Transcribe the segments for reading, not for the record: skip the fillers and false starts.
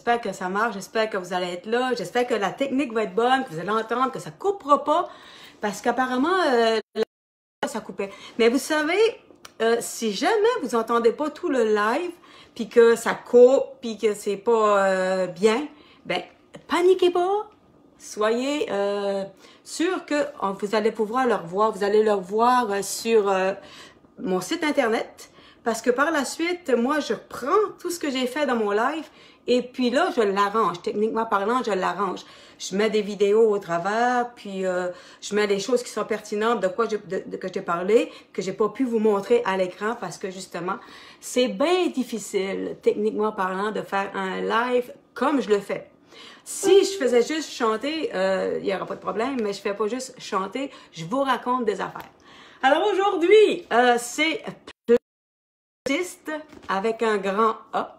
J'espère que ça marche, j'espère que vous allez être là, j'espère que la technique va être bonne, que vous allez entendre, que ça coupera pas, parce qu'apparemment, ça coupait. Mais vous savez, si jamais vous entendez pas tout le live, puis que ça coupe, puis que c'est pas bien, ben, paniquez pas. Soyez sûrs que vous allez pouvoir le revoir. Vous allez le revoir sur mon site internet. Parce que par la suite, moi, je reprends tout ce que j'ai fait dans mon live et puis là, je l'arrange. Techniquement parlant, je l'arrange. Je mets des vidéos au travers, puis je mets les choses qui sont pertinentes de quoi que j'ai parlé, que j'ai pas pu vous montrer à l'écran parce que justement, c'est bien difficile, techniquement parlant, de faire un live comme je le fais. Si je faisais juste chanter, il n'y aura pas de problème, mais je fais pas juste chanter, je vous raconte des affaires. Alors aujourd'hui, c'est avec un grand A.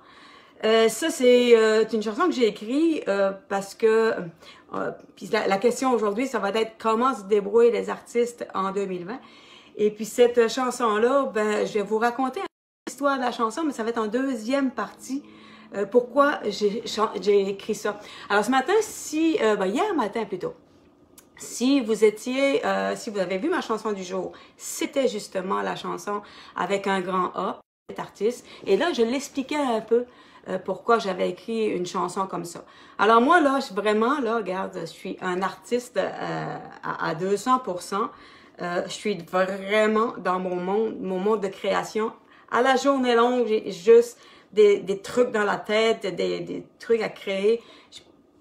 Ça, c'est une chanson que j'ai écrite parce que puis la question aujourd'hui, ça va être comment se débrouillent les artistes en 2020. Et puis cette chanson-là, ben, je vais vous raconter l'histoire de la chanson, mais ça va être en deuxième partie. Pourquoi j'ai écrit ça. Alors ce matin, hier matin plutôt, si vous avez vu ma chanson du jour, c'était justement la chanson avec un grand A. Artiste. Et là, je l'expliquais un peu pourquoi j'avais écrit une chanson comme ça. Alors moi, là, regarde, je suis un artiste à 200%. Je suis vraiment dans mon monde de création. À la journée longue, j'ai juste des trucs dans la tête, des trucs à créer.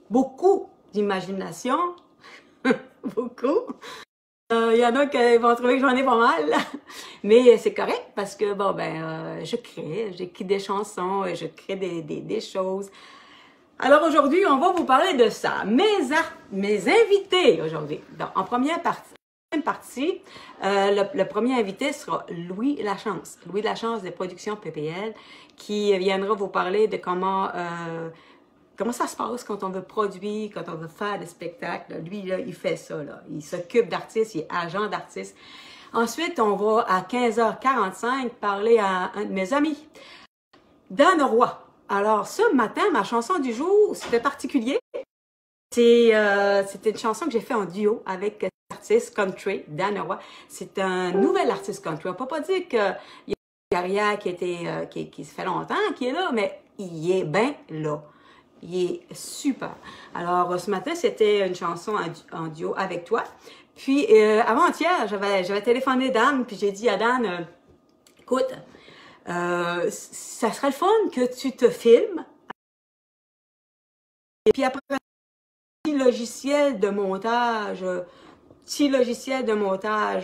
Beaucoup d'imagination. Beaucoup. Il y en a qui vont trouver que j'en ai pas mal, mais c'est correct parce que, bon, j'écris des chansons, je crée des choses. Alors aujourd'hui, on va vous parler de ça. Mes invités aujourd'hui. En première partie, le premier invité sera Louis Lachance. Louis Lachance des Productions PPL qui viendra vous parler de comment ça se passe quand on veut produire, quand on veut faire des spectacles. Lui, là, il fait ça. Là. Il s'occupe d'artistes, il est agent d'artistes. Ensuite, on va à 15h45 parler à un de mes amis, Dan Roy. Alors, ce matin, ma chanson du jour, c'était particulier. C'était une chanson que j'ai fait en duo avec l'artiste country, Dan Roy. C'est un nouvel artiste country. On ne peut pas dire qu'il y a une carrière qui se fait longtemps, qui est là, mais il est bien là. Il est super. Alors, ce matin, c'était une chanson en duo avec toi. Puis, avant-hier, j'avais téléphoné Dan, puis j'ai dit à Dan, écoute, ça serait le fun que tu te filmes. Et puis après, petit logiciel de montage,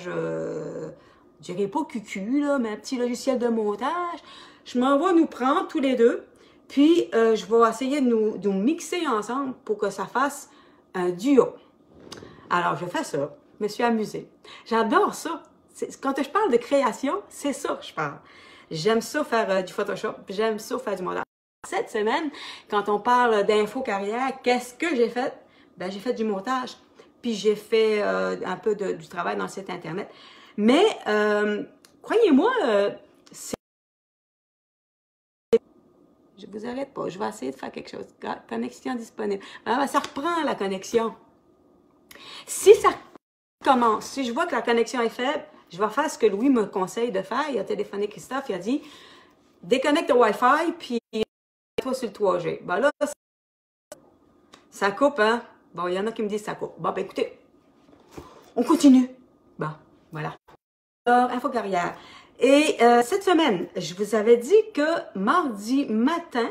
je dirais pas cucu, là, mais un petit logiciel de montage. Je m'en vais nous prendre tous les deux. Puis, je vais essayer de nous mixer ensemble pour que ça fasse un duo. Alors, je fais ça. Je me suis amusée. J'adore ça. Quand je parle de création, c'est ça que je parle. J'aime ça faire du Photoshop. J'aime ça faire du montage. Cette semaine, quand on parle d'info carrière, qu'est-ce que j'ai fait? Ben, j'ai fait du montage. Puis, j'ai fait un peu du travail dans le site Internet. Mais, croyez-moi, je vous arrête pas. Je vais essayer de faire quelque chose. Connexion disponible. Alors, ça reprend la connexion. Si ça commence, si je vois que la connexion est faible, je vais faire ce que Louis me conseille de faire. Il a téléphoné Christophe, il a dit déconnecte le Wi-Fi, puis toi sur le 3G. Ben là, ça coupe, hein? Bon, il y en a qui me disent ça coupe. Bon, ben écoutez, on continue. Bon, voilà. Alors, info carrière. Et cette semaine, je vous avais dit que mardi matin,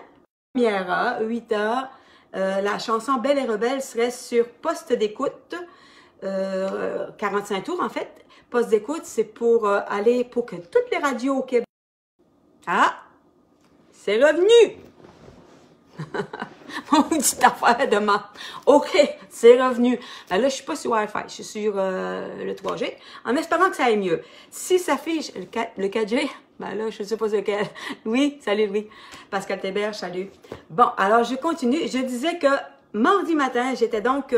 première heure, 8 heures, la chanson Belle et Rebelle serait sur poste d'écoute, 45 tours en fait. Poste d'écoute, c'est pour aller pour que toutes les radios au Québec... Ah! C'est revenu! Mon petite affaire de main. OK, c'est revenu. Ben là, je suis pas sur Wi-Fi, je suis sur le 3G, en espérant que ça aille mieux. Si ça affiche le 4G, ben là, je sais pas lequel. Oui, salut Louis. Pascal Théberge, salut. Bon, alors je continue. Je disais que mardi matin, j'étais donc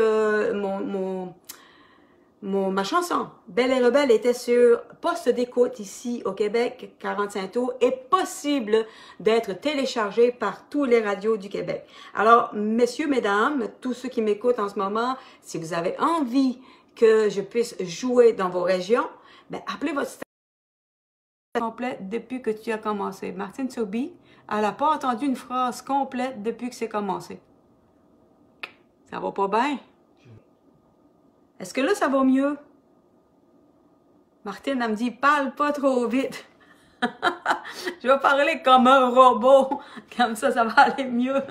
ma chanson, Belle et Rebelle, était sur poste d'écoute ici au Québec, 45 tours, est possible d'être téléchargé par tous les radios du Québec. Alors, messieurs, mesdames, tous ceux qui m'écoutent en ce moment, si vous avez envie que je puisse jouer dans vos régions, ben, appelez votre station complète depuis que tu as commencé. Martine Soubi, elle n'a pas entendu une phrase complète depuis que c'est commencé. Ça va pas bien? Est-ce que là, ça va mieux? Martine, elle me dit, parle pas trop vite. Je vais parler comme un robot. Comme ça va aller mieux.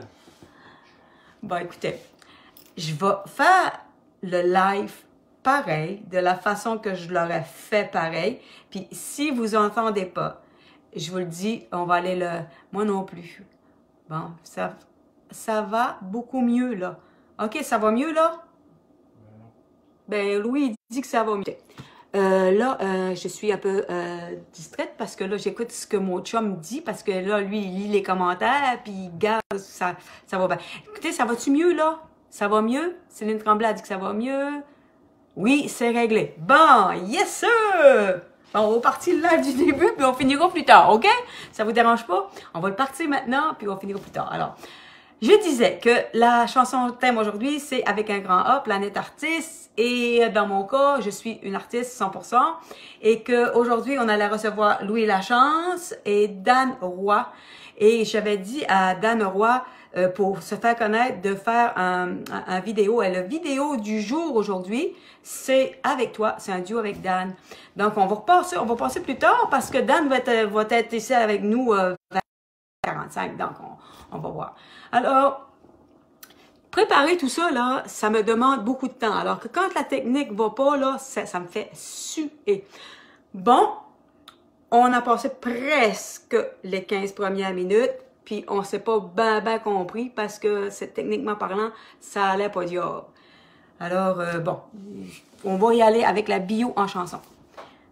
Bon, écoutez, je vais faire le live pareil, de la façon que je l'aurais fait pareil. Puis, si vous entendez pas, je vous le dis, on va aller le... Moi non plus. Bon, ça va beaucoup mieux, là. OK, ça va mieux, là? Ben, Louis, il dit que ça va mieux. Je suis un peu distraite parce que là, j'écoute ce que mon chum dit parce que là, lui, il lit les commentaires puis il garde, ça va bien. Écoutez, ça va-tu mieux, là? Ça va mieux? Céline Tremblay a dit que ça va mieux. Oui, c'est réglé. Bon, yes sir! Bon, on va partir là du début puis on finira plus tard, OK? Ça vous dérange pas? On va le partir maintenant puis on finira plus tard. Alors, je disais que la chanson thème aujourd'hui, c'est avec un grand A, Planète Artiste. Et dans mon cas, je suis une artiste 100%. Et qu'aujourd'hui, on allait recevoir Louis Lachance et Dan Roy. Et j'avais dit à Dan Roy, pour se faire connaître, de faire un vidéo. Et le vidéo du jour aujourd'hui, c'est avec toi. C'est un duo avec Dan. Donc, on va passer plus tard parce que Dan va être ici avec nous 45. Donc, on va voir. Alors, préparer tout ça, là, ça me demande beaucoup de temps. Alors que quand la technique va pas, là, ça me fait suer. Bon, on a passé presque les 15 premières minutes, puis on s'est pas ben compris parce que, techniquement parlant, ça allait pas diable. Alors, bon, on va y aller avec la bio en chanson.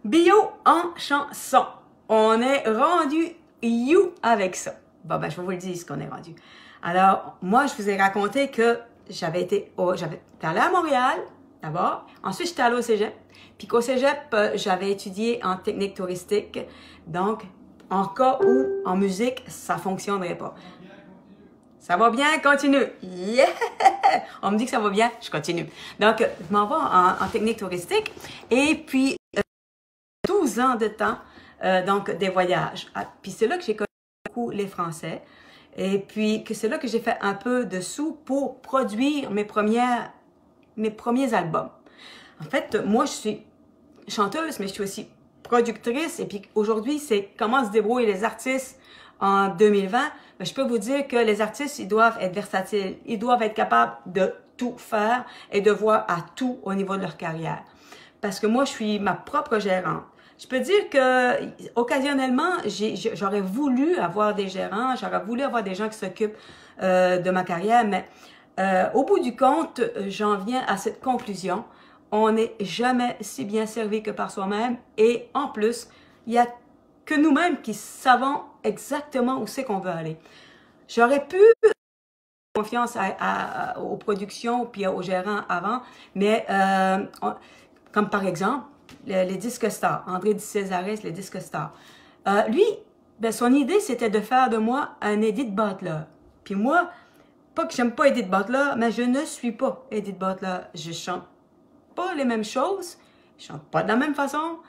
Bio en chanson. On est rendu you avec ça. Bon, ben, je vais vous le dire ce qu'on est rendu. Alors, moi, je vous ai raconté que j'avais allée à Montréal, d'abord. Ensuite, j'étais allée au cégep. Puis qu'au cégep, j'avais étudié en technique touristique. Donc, en cas où, en musique, ça ne fonctionnerait pas. Ça va bien, continue. Yeah! On me dit que ça va bien, je continue. Donc, je m'en vais en technique touristique. Et puis, 12 ans de temps, donc des voyages. Puis c'est là que j'ai connu beaucoup les Français. Et puis, c'est là que j'ai fait un peu de sous pour produire mes premiers albums. En fait, moi, je suis chanteuse, mais je suis aussi productrice. Et puis, aujourd'hui, c'est comment se débrouillent les artistes en 2020. Mais je peux vous dire que les artistes, ils doivent être versatiles. Ils doivent être capables de tout faire et de voir à tout au niveau de leur carrière. Parce que moi, je suis ma propre gérante. Je peux dire que, occasionnellement, j'aurais voulu avoir des gérants, j'aurais voulu avoir des gens qui s'occupent de ma carrière, mais au bout du compte, j'en viens à cette conclusion. On n'est jamais si bien servi que par soi-même et en plus, il n'y a que nous-mêmes qui savons exactement où c'est qu'on veut aller. J'aurais pu confiance aux productions puis aux gérants avant, mais comme par exemple, les disques stars, André Di Césaris, les disques stars. Lui, ben, son idée, c'était de faire de moi un Edith Butler. Puis moi, pas que j'aime pas Edith Butler, mais je ne suis pas Edith Butler. Je chante pas les mêmes choses, je chante pas de la même façon,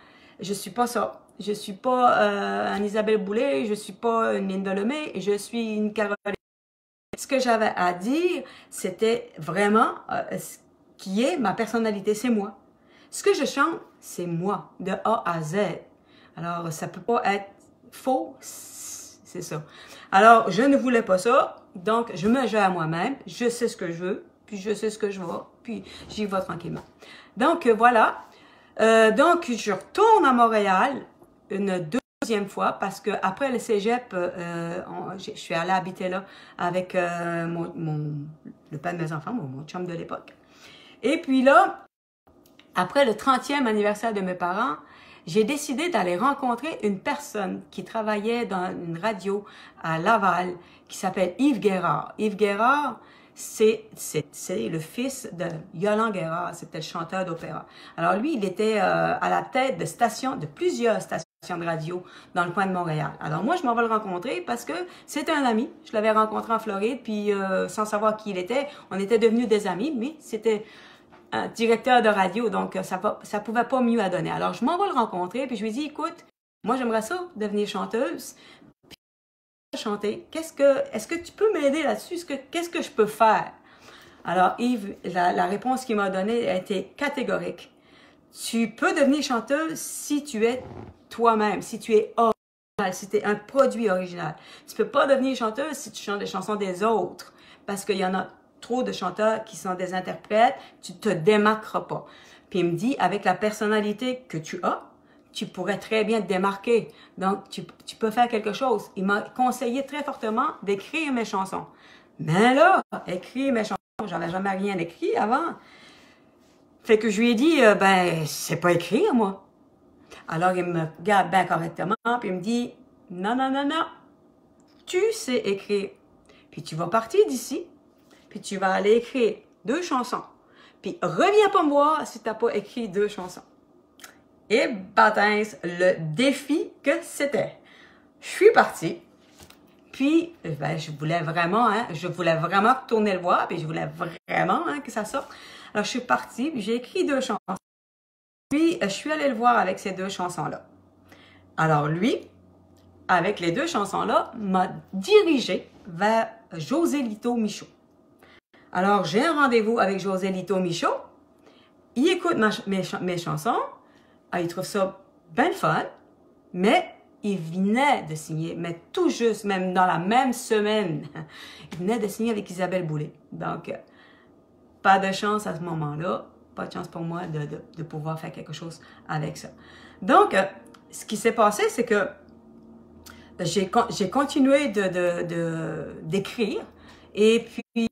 je suis pas ça. Je suis pas un Isabelle Boulay, je suis pas une Linda Lemay, je suis une Caroline. Ce que j'avais à dire, c'était vraiment ce qui est ma personnalité, c'est moi. Ce que je chante, c'est moi, de A à Z. Alors, ça peut pas être faux, c'est ça. Alors, je ne voulais pas ça, donc je me gère moi-même, je sais ce que je veux, puis je sais ce que je veux, puis j'y vais tranquillement. Donc, voilà. Donc, je retourne à Montréal une deuxième fois parce que après le cégep, je suis allée habiter là avec le père de mes enfants, mon chum de l'époque. Et puis là, après le 30e anniversaire de mes parents, j'ai décidé d'aller rencontrer une personne qui travaillait dans une radio à Laval qui s'appelle Yves Guérard. Yves Guérard, c'est le fils de Yolande Guérard, c'était le chanteur d'opéra. Alors lui, il était à la tête de plusieurs stations de radio dans le coin de Montréal. Alors moi, je m'en vais le rencontrer parce que c'était un ami. Je l'avais rencontré en Floride, puis sans savoir qui il était, on était devenus des amis, mais c'était un directeur de radio, donc ça pouvait pas mieux à donner. Alors je m'en vais le rencontrer, puis je lui dis, écoute, moi j'aimerais ça devenir chanteuse, puis chanter. Est-ce que tu peux m'aider là-dessus? Qu'est-ce que je peux faire? Alors Yves, la réponse qu'il m'a donnée a été catégorique. Tu peux devenir chanteuse si tu es toi-même, si tu es original, si tu es un produit original. Tu peux pas devenir chanteuse si tu chantes des chansons des autres, parce qu'il y en a trop de chanteurs qui sont des interprètes, tu te démarqueras pas. Puis il me dit, avec la personnalité que tu as, tu pourrais très bien te démarquer. Donc, tu peux faire quelque chose. Il m'a conseillé très fortement d'écrire mes chansons. Mais là, écrire mes chansons, j'avais jamais rien écrit avant. Fait que je lui ai dit, ben, c'est pas écrire, moi. Alors, il me regarde bien correctement, puis il me dit, non, non, non, non, tu sais écrire. Puis tu vas partir d'ici, puis tu vas aller écrire 2 chansons. Puis reviens pas me voir si t'as pas écrit 2 chansons. Et bâtins, le défi que c'était. Je suis partie. Puis, ben, je voulais vraiment retourner le voir, puis je voulais vraiment que ça sorte. Alors, je suis partie, puis j'ai écrit 2 chansons. Puis, je suis allée le voir avec ces 2 chansons-là. Alors, lui, avec les 2 chansons-là, m'a dirigé vers José Lito Michaud. Alors, j'ai un rendez-vous avec José Lito Michaud. Il écoute mes chansons. Ah, il trouve ça bien fun. Mais il venait de signer, mais tout juste, même dans la même semaine, il venait de signer avec Isabelle Boulay. Donc, pas de chance à ce moment-là. Pas de chance pour moi de pouvoir faire quelque chose avec ça. Donc, ce qui s'est passé, c'est que j'ai continué d'écrire. Et puis,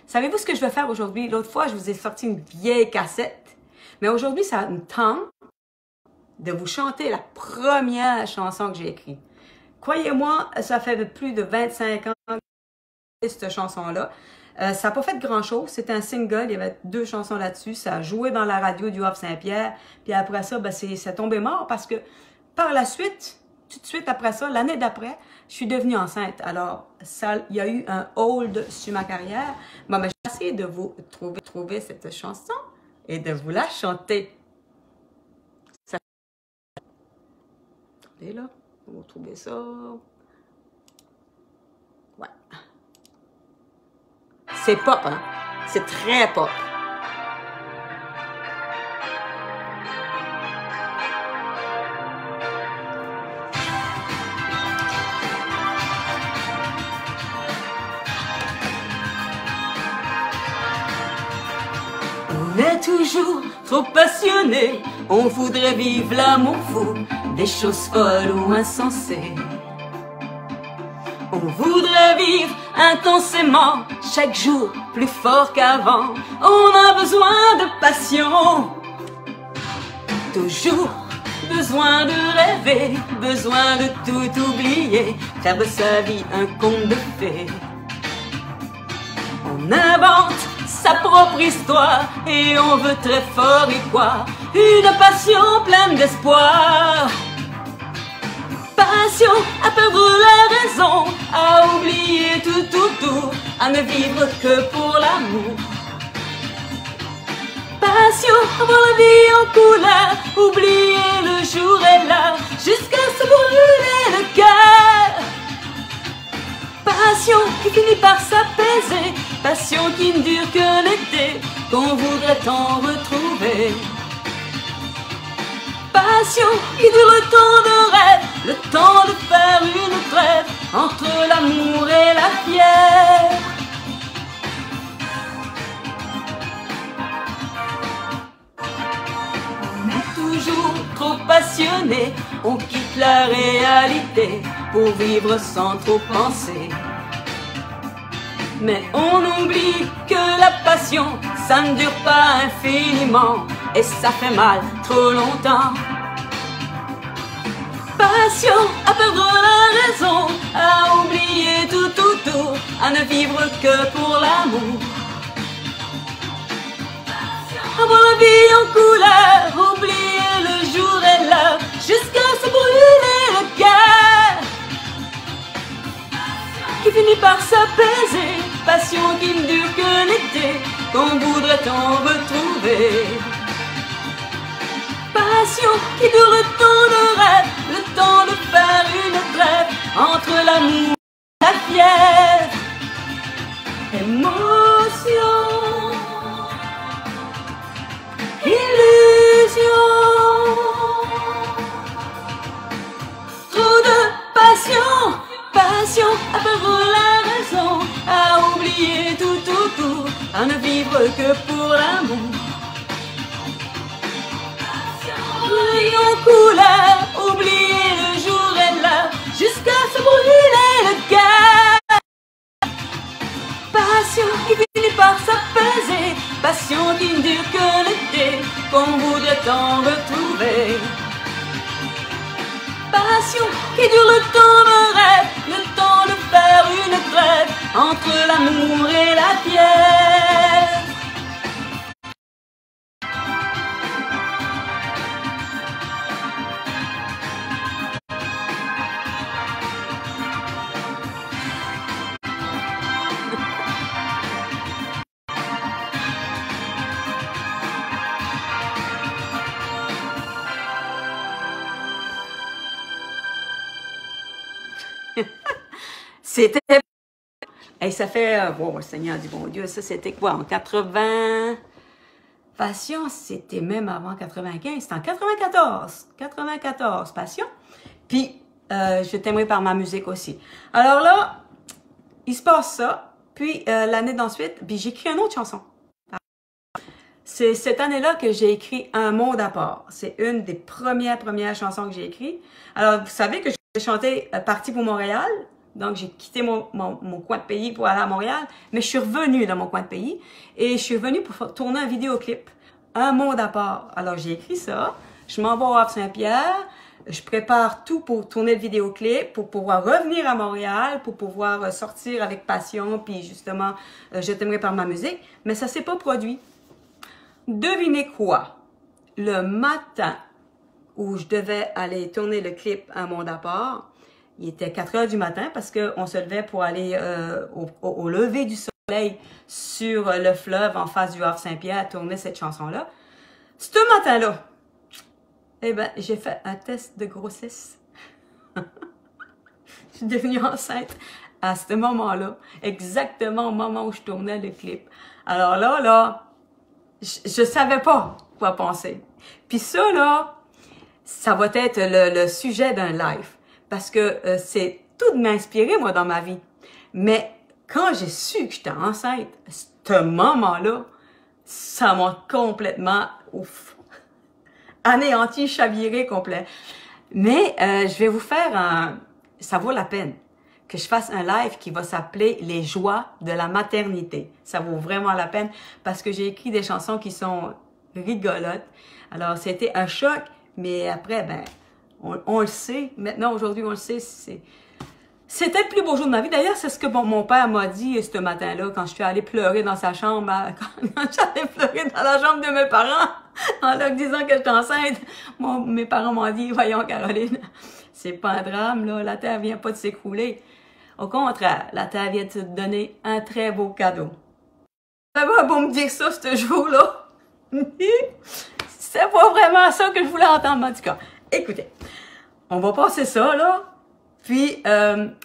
savez-vous ce que je vais faire aujourd'hui? L'autre fois, je vous ai sorti une vieille cassette. Mais aujourd'hui, ça me tente de vous chanter la première chanson que j'ai écrite. Croyez-moi, ça fait plus de 25 ans que j'ai cette chanson-là. Ça n'a pas fait grand-chose. C'était un single, il y avait 2 chansons là-dessus. Ça a joué dans la radio du Havre-Saint-Pierre. Puis après ça, ben, c'est tombé mort parce que par la suite, tout de suite après ça, l'année d'après, je suis devenue enceinte. Alors, il y a eu un hold sur ma carrière. Bon, ben, je vais essayer de vous trouver cette chanson et de vous la chanter. Attendez là, on va trouver ça. Ouais. C'est pop, hein? C'est très pop. On est toujours trop passionné, on voudrait vivre l'amour fou, des choses folles ou insensées. On voudrait vivre intensément, chaque jour plus fort qu'avant. On a besoin de passion, toujours besoin de rêver, besoin de tout oublier, faire de sa vie un conte de fées. On invente sa propre histoire et on veut très fort y croire, une passion pleine d'espoir. Passion à perdre la raison, à oublier tout, à ne vivre que pour l'amour. Passion à voir la vie en couleur, oublier le jour et l'heure, jusqu'à se brûler le cœur. Passion qui finit par s'apaiser, passion qui ne dure que l'été, qu'on voudrait tant retrouver. Passion qui dure le temps de rêve, le temps de faire une trêve entre l'amour et la fièvre. On est toujours trop passionné, on quitte la réalité pour vivre sans trop penser. Mais on oublie que la passion, ça ne dure pas infiniment, et ça fait mal trop longtemps. Passion à perdre la raison, à oublier tout, à ne vivre que pour l'amour. Avoir la vie en couleur, oublier le jour et l'heure, jusqu'à se brûler le cœur. Qui finit par s'apaiser, passion qui ne dure que l'été, qu'on voudrait en retrouver. Passion qui dure le temps de rêve, le temps de faire une trêve entre l'amour et la fièvre. Émotion, illusion, trop de passion, passion à perdre la raison, à oublier tout autour, à ne vivre que pour l'amour. En couleur, oublier le jour et l'heure, jusqu'à se brûler le cœur. Passion qui finit par s'apaiser, passion qui ne dure que l'été, qu'on voudrait en retrouver. Passion qui dure le temps de rêve, le temps de faire une trêve entre l'amour et la pierre. C'était... Hey, ça fait... oh, Seigneur du bon Dieu, ça c'était quoi? En 80... Passion, c'était même avant 95. C'était en 94. 94, Passion. Puis, je t'aimerais par ma musique aussi. Alors là, il se passe ça. Puis, l'année d'ensuite, puis j'ai écrit une autre chanson. C'est cette année-là que j'ai écrit Un monde à part. C'est une des premières chansons que j'ai écrites. Alors, vous savez que j'ai chanté Parti pour Montréal. Donc, j'ai quitté mon coin de pays pour aller à Montréal. Mais je suis revenue dans mon coin de pays. Et je suis revenue pour tourner un vidéoclip. Un monde à part. Alors, j'ai écrit ça. Je m'en vais au Havre-Saint-Pierre. Je prépare tout pour tourner le vidéoclip, pour pouvoir revenir à Montréal, pour pouvoir sortir avec passion. Puis, justement, je t'aimerais par ma musique. Mais ça s'est pas produit. Devinez quoi? Le matin où je devais aller tourner le clip Un monde à part, il était 4 heures du matin parce qu'on se levait pour aller au lever du soleil sur le fleuve en face du Havre-Saint-Pierre tourner cette chanson-là. Ce matin-là, eh ben, j'ai fait un test de grossesse. Je suis devenue enceinte à ce moment-là, exactement au moment où je tournais le clip. Alors là, je savais pas quoi penser. Puis ça, là, ça va être le sujet d'un live. Parce que c'est tout m'inspiré, moi, dans ma vie. Mais quand j'ai su que j'étais enceinte, ce moment-là, ça m'a complètement, anéanti, chaviré complet. Mais je vais vous faire ça vaut la peine que je fasse un live qui va s'appeler « Les joies de la maternité ». Ça vaut vraiment la peine parce que j'ai écrit des chansons qui sont rigolotes. Alors, c'était un choc, mais après, ben, on le sait. Maintenant, aujourd'hui, on le sait, c'était le plus beau jour de ma vie. D'ailleurs, c'est ce que mon père m'a dit ce matin-là quand je suis allée pleurer dans sa chambre, quand j'allais pleurer dans la chambre de mes parents, en leur disant que j'étais enceinte. Mes parents m'ont dit, voyons Caroline, c'est pas un drame, là, la terre vient pas de s'écrouler. Au contraire, la terre vient de te donner un très beau cadeau. Ça va beau me dire ça ce jour-là. C'est pas vraiment ça que je voulais entendre, en tout cas. Écoutez, on va passer ça, là. Puis,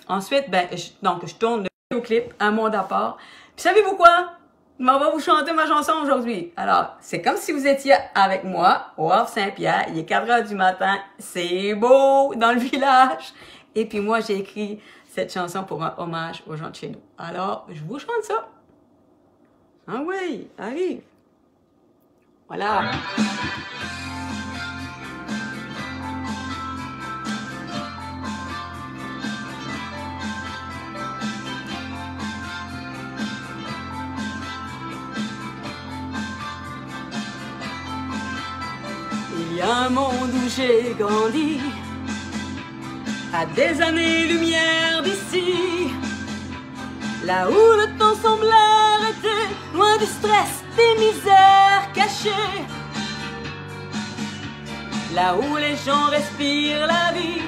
ensuite, ben, je tourne le vidéoclip, Un monde à part. Puis, savez-vous quoi? Je m'en vais vous chanter ma chanson aujourd'hui. Alors, c'est comme si vous étiez avec moi au Havre-Saint-Pierre. Il est 4 heures du matin. C'est beau dans le village. Et puis, moi, j'ai écrit cette chanson pour un hommage aux gens de chez nous. Alors, je vous chante ça. Ah oui, arrive. Voilà. Il y a un monde où j'ai grandi, à des années-lumière d'ici, Là où le temps semble arrêter, loin du stress, des misères cachées. Là où les gens respirent la vie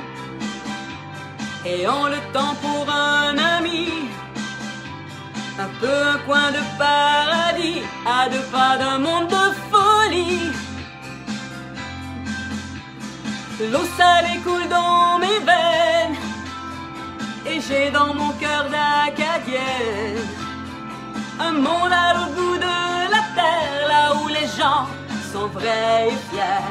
et ont le temps pour un ami. Un peu un coin de paradis, à 2 pas d'un monde de folie. L'eau salée coule dans mes veines et j'ai dans mon cœur d'acadienne un monde à l'autre bout de la terre, là où les gens sont vrais et fiers.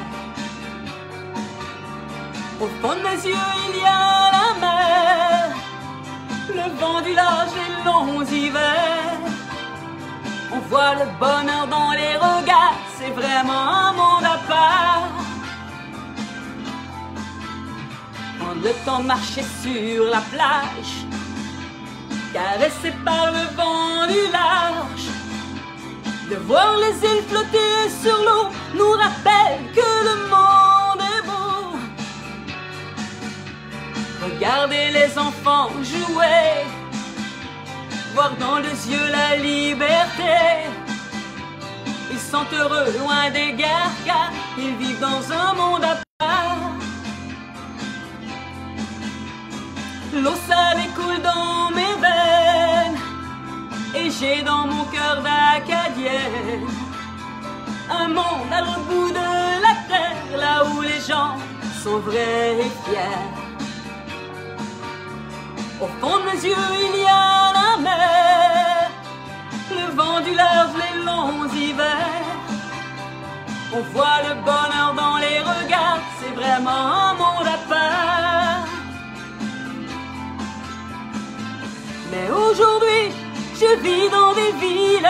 Au fond de mes yeux il y a la mer, le vent du large et longs hivers. On voit le bonheur dans les regards, c'est vraiment un monde à part. Prendre le temps de marcher sur la plage, caressé par le vent du large. De voir les îles flotter sur l'eau nous rappelle que le monde est beau. Regarder les enfants jouer, voir dans les yeux la liberté. Ils sont heureux loin des guerres car ils vivent dans un monde à part. L'eau salée coule dans mes veines et j'ai dans mon cœur d'acadienne un monde à l'autre bout de la terre, là où les gens sont vrais et fiers. Au fond de mes yeux il y a la mer, le vent du large, les longs hivers. On voit le bonheur dans les regards, c'est vraiment un monde à part. Mais aujourd'hui, je vis dans des villes,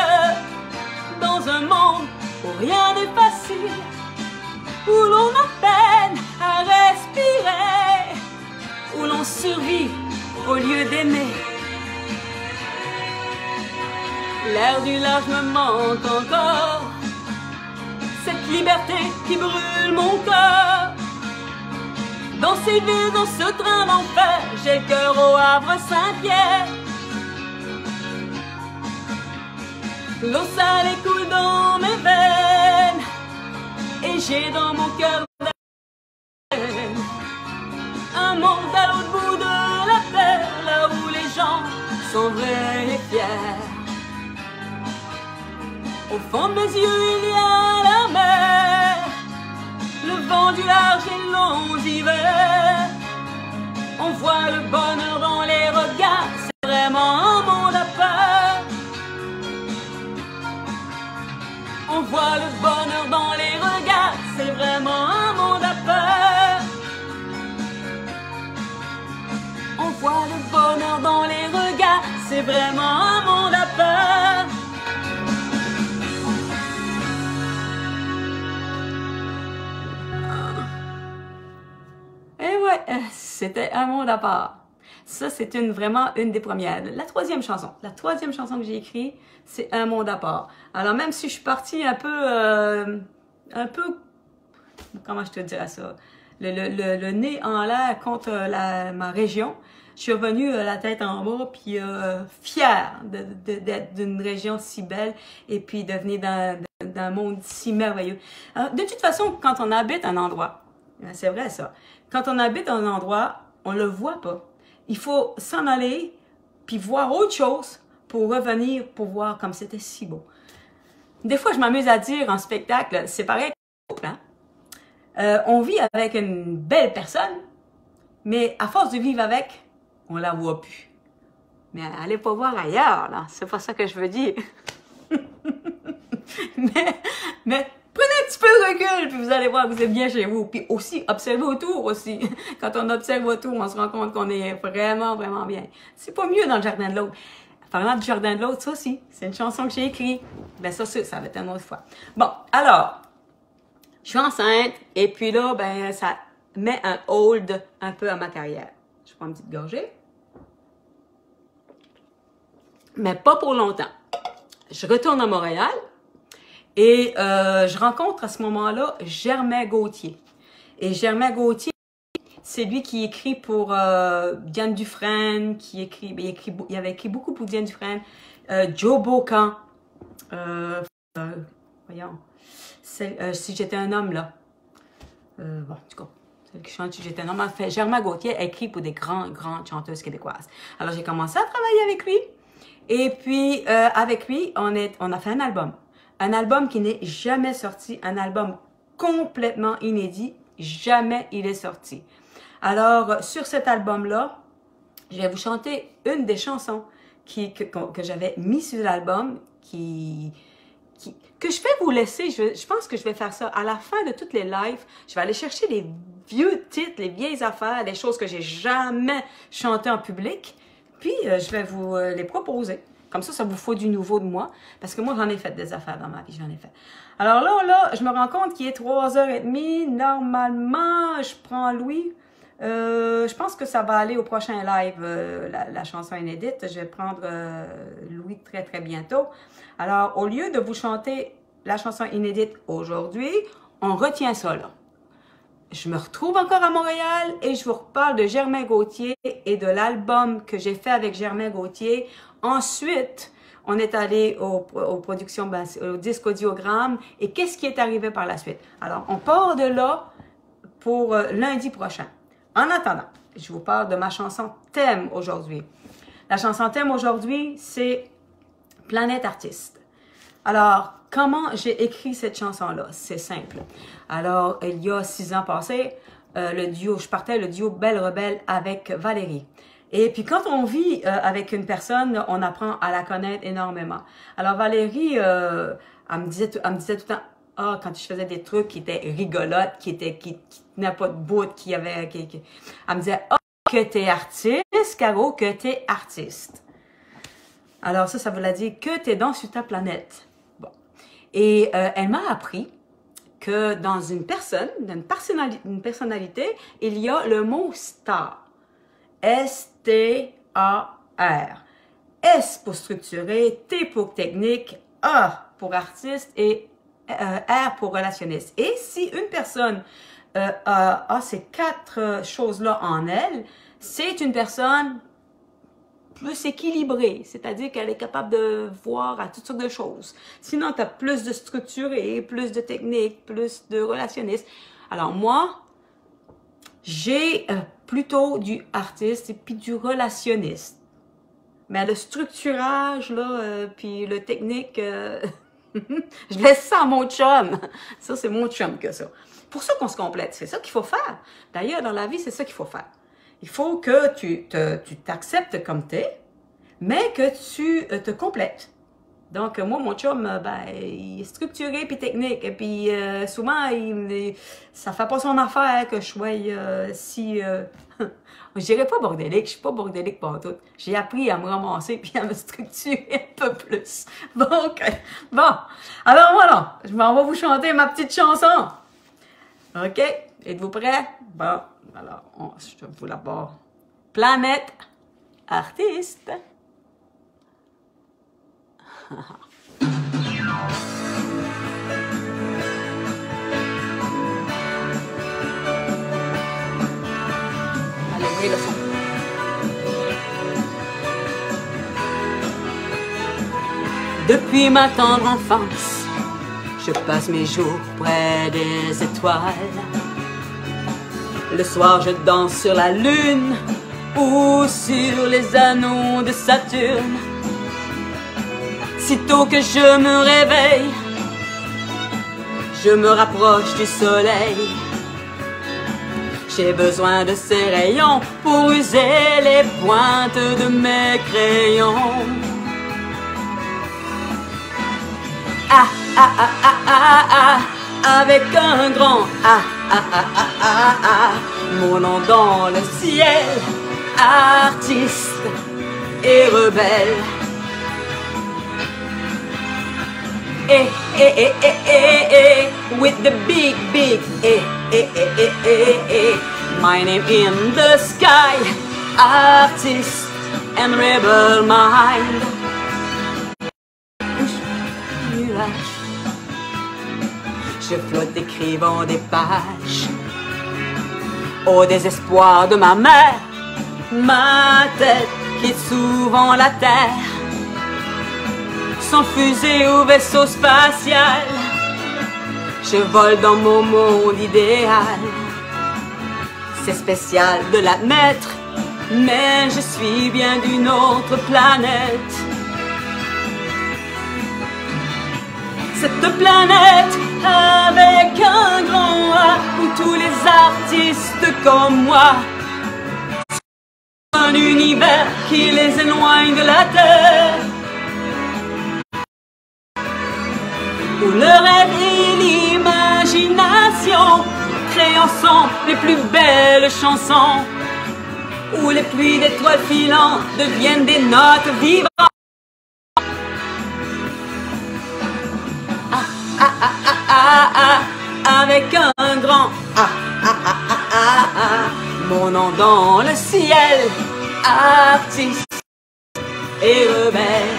dans un monde où rien n'est facile, où l'on a peine à respirer, où l'on survit au lieu d'aimer. L'air du large me manque encore, cette liberté qui brûle mon corps. Dans ces villes, dans ce train d'enfer, j'ai le cœur au Havre Saint-Pierre. L'eau salée coule dans mes veines et j'ai dans mon cœur un monde à l'autre bout de la terre, là où les gens sont vrais et fiers. Au fond de mes yeux il y a la mer, le vent du large et longs hivers. On voit le bonheur dans les regards, c'est vraiment un monde à part. On voit le bonheur dans les regards, c'est vraiment un monde à part. On voit le bonheur dans les regards, c'est vraiment un monde à part. Et ouais, c'était un monde à part. Ça, c'est vraiment une des premières. La troisième chanson que j'ai écrite, c'est un monde à part. Alors même si je suis partie un peu, comment je te dirais ça, le nez en l'air contre ma région, je suis revenue la tête en bas, puis fière d'être d'une région si belle et puis de venir d'un monde si merveilleux. Alors, de toute façon, quand on habite un endroit, c'est vrai ça, quand on habite un endroit, on le voit pas. Il faut s'en aller, puis voir autre chose pour revenir, pour voir comme c'était si beau. Des fois, je m'amuse à dire en spectacle, c'est pareil qu'un couple, hein? On vit avec une belle personne, mais à force de vivre avec, on la voit plus. Mais allez pas voir ailleurs, là. C'est pas ça que je veux dire. mais prenez un petit peu de recul, puis vous allez voir que vous êtes bien chez vous. Puis aussi, observez autour aussi. Quand on observe autour, on se rend compte qu'on est vraiment, vraiment bien. C'est pas mieux dans le jardin de l'autre. Parlant du jardin de l'autre, ça aussi, c'est une chanson que j'ai écrite. Ben ça va être une autre fois. Bon, alors, je suis enceinte, et puis là, ben, ça met un hold un peu à ma carrière. Je prends une petite gorgée. Mais pas pour longtemps. Je retourne à Montréal, et je rencontre à ce moment-là Germain Gauthier. Et Germain Gauthier, c'est lui qui écrit pour Diane Dufresne, il avait écrit beaucoup pour Diane Dufresne, Joe Bocan, voyons, Si j'étais un homme, là. Bon, en tout cas, celle qui chante Si j'étais un homme. En fait, Germain Gauthier a écrit pour des grandes chanteuses québécoises. Alors, j'ai commencé à travailler avec lui. Et puis, avec lui, on a fait un album. Un album qui n'est jamais sorti. Un album complètement inédit. Jamais il est sorti. Alors, sur cet album-là, je vais vous chanter une des chansons que j'avais mis sur l'album, que je vais vous laisser. Je pense que je vais faire ça à la fin de toutes les lives. Je vais aller chercher les vieux titres, les vieilles affaires, les choses que j'ai jamais chantées en public. Puis, je vais vous les proposer. Comme ça vous faut du nouveau de moi. Parce que moi, j'en ai fait des affaires dans ma vie. J'en ai fait. Alors là, je me rends compte qu'il est 3h30. Normalement, je prends Louis. Je pense que ça va aller au prochain live, la chanson inédite. Je vais prendre Louis très, très bientôt. Alors, au lieu de vous chanter la chanson inédite aujourd'hui, on retient ça là. Je me retrouve encore à Montréal et je vous reparle de Germain Gauthier et de l'album que j'ai fait avec Germain Gauthier. Ensuite, on est allé aux productions, au disque audiogramme. Et qu'est-ce qui est arrivé par la suite? Alors, on part de là pour lundi prochain. En attendant, je vous parle de ma chanson thème aujourd'hui. La chanson thème aujourd'hui, c'est Planète Artiste. Alors, comment j'ai écrit cette chanson-là? C'est simple. Alors, il y a 6 ans passés, je partais le duo Belle Rebelle avec Valérie. Et puis, quand on vit avec une personne, on apprend à la connaître énormément. Alors, Valérie, elle me disait tout le temps, quand je faisais des trucs qui étaient rigolotes, qui tenaient pas de bout, elle me disait, que t'es artiste, Caro, que t'es artiste. Alors ça voulait dire que t'es dans sur ta planète. Bon. Et elle m'a appris que dans une personnalité, il y a le mot star. S-T-A-R. S pour structuré, T pour technique, A pour artiste et R pour relationniste. Et si une personne a ces 4 choses-là en elle, c'est une personne plus équilibrée, c'est-à-dire qu'elle est capable de voir à toutes sortes de choses. Sinon, tu as plus de structuré, plus de technique, plus de relationniste. Alors moi, j'ai plutôt du artiste et puis du relationniste. Mais le structurage, là, puis le technique, je laisse ça à mon chum. Ça, c'est mon chum que ça. Pour ça qu'on se complète, c'est ça qu'il faut faire. D'ailleurs, dans la vie, c'est ça qu'il faut faire. Il faut que tu t'acceptes comme t'es, mais que tu te complètes. Donc, moi, mon chum, il est structuré puis technique. Et puis, souvent, ça fait pas son affaire que je sois si... je dirais pas bordélique, je suis pas bordélique partout. J'ai appris à me ramasser puis à me structurer un peu plus. Donc, bon. Alors voilà, je m'en vais vous chanter ma petite chanson. OK? Êtes-vous prêts? Bon, alors, je vous la barre. Planète Artiste. Allez, ouvrez le son. Depuis ma tendre enfance, je passe mes jours près des étoiles. Le soir, je danse sur la lune ou sur les anneaux de Saturne. Sitôt que je me réveille, je me rapproche du soleil. J'ai besoin de ses rayons pour user les pointes de mes crayons. Ah, ah, ah, ah, ah, ah, avec un grand ah, ah, ah, ah, ah, ah, mon nom dans le ciel, artiste et rebelle. Eh, eh, eh, eh, eh, eh, with the big, big, eh, eh, eh, eh, eh, eh, my name in the sky, artist and rebel mind. Je flotte écrivant des pages Au désespoir de ma mère, ma tête quitte souvent la terre. Sans fusée ou vaisseau spatial, je vole dans mon monde idéal. C'est spécial de l'admettre, mais je suis bien d'une autre planète. Cette planète avec un grand A, où tous les artistes comme moi, un univers qui les éloigne de la terre, où le rêve et l'imagination créent ensemble les plus belles chansons, où les pluies d'étoiles filantes deviennent des notes vivantes. Avec un grand mon nom dans le ciel, artiste et rebelle.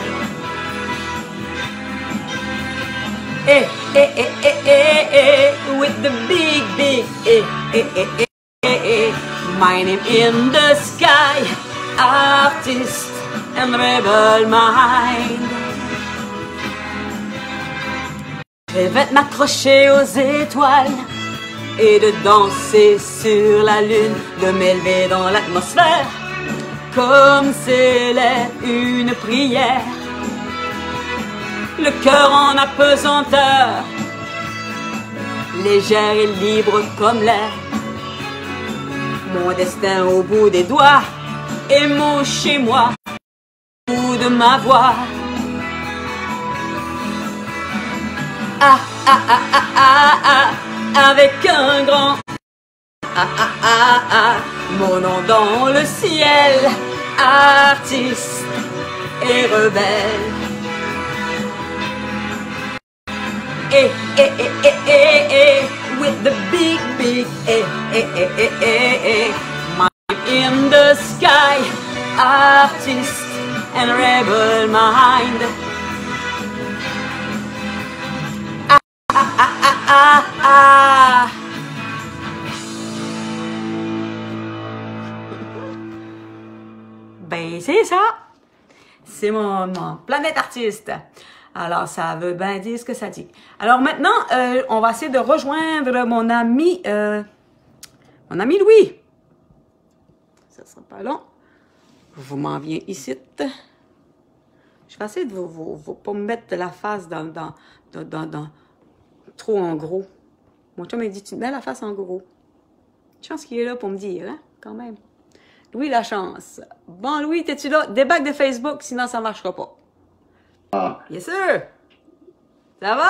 With the big, my name in the sky, artist and rebel mind. Je vais m'accrocher aux étoiles et de danser sur la lune, de m'élever dans l'atmosphère comme s'élève une prière. Le cœur en apesanteur, légère et libre comme l'air. Mon destin au bout des doigts et mon chez-moi au bout de ma voix. Avec un grand mon nom dans le ciel, artiste et rebelle. With the big, mind in the sky, artist and rebel mind. Ben c'est ça, c'est mon planète artiste. Alors ça veut bien dire ce que ça dit. Alors maintenant, on va essayer de rejoindre mon ami Louis. Ça sera pas long. Vous m'en viens ici. Je vais essayer de vous pas me mettre la face dans trop en gros. Mon chum m'a dit, tu te mets la face en gros. Chance qu'il est là pour me dire, hein, quand même. Louis, la chance. Bon, Louis, t'es-tu là? Débac de Facebook, sinon ça marchera pas. Ah. Yes, sir! Ça va?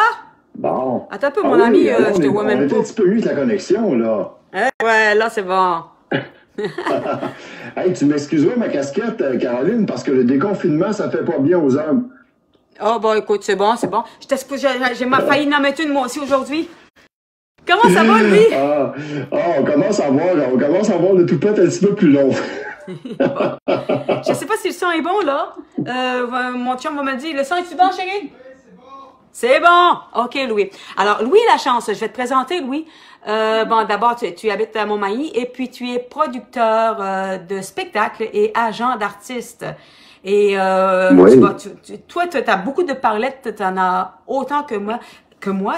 Bon. Attends un peu, mon ami, je te vois même pas. On a un petit peu eu de la connexion, là. Ouais, là, c'est bon. Hey, tu m'excuseras ma casquette, Caroline, parce que le déconfinement, ça fait pas bien aux hommes. Oh, bon, écoute, c'est bon, c'est bon. J'ai failli en mettre une, moi aussi, aujourd'hui. Comment ça va, lui? On commence à voir le toupette un petit peu plus long. Je sais pas si le son est bon, là. Mon chum va me dire, le son est-tu bon, chérie? Oui, c'est bon. C'est bon. OK, Louis. Alors, Louis la chance, je vais te présenter, Louis. Bon, d'abord, tu habites à Montmagny et puis tu es producteur de spectacles et agent d'artistes. Et oui. toi, tu as beaucoup de parlettes, tu en as autant que moi.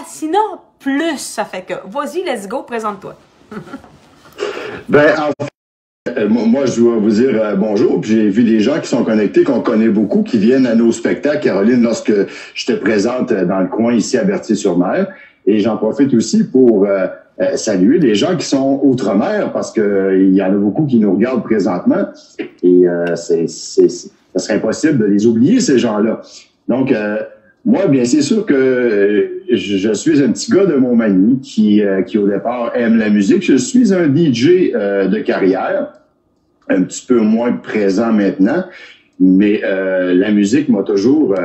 Sinon, plus, ça fait que. Vas-y, let's go, présente-toi. Ben, en fait, moi, je dois vous dire bonjour. Puis j'ai vu des gens qui sont connectés, qu'on connaît beaucoup, qui viennent à nos spectacles, Caroline, lorsque je te présente dans le coin ici à Berthier-sur-Mer. Et j'en profite aussi pour saluer les gens qui sont outre-mer, parce que il y en a beaucoup qui nous regardent présentement. Et ça serait impossible de les oublier, ces gens-là. Donc, moi, bien, c'est sûr que je suis un petit gars de Montmagny qui au départ aime la musique. Je suis un DJ de carrière, un petit peu moins présent maintenant, mais la musique m'a toujours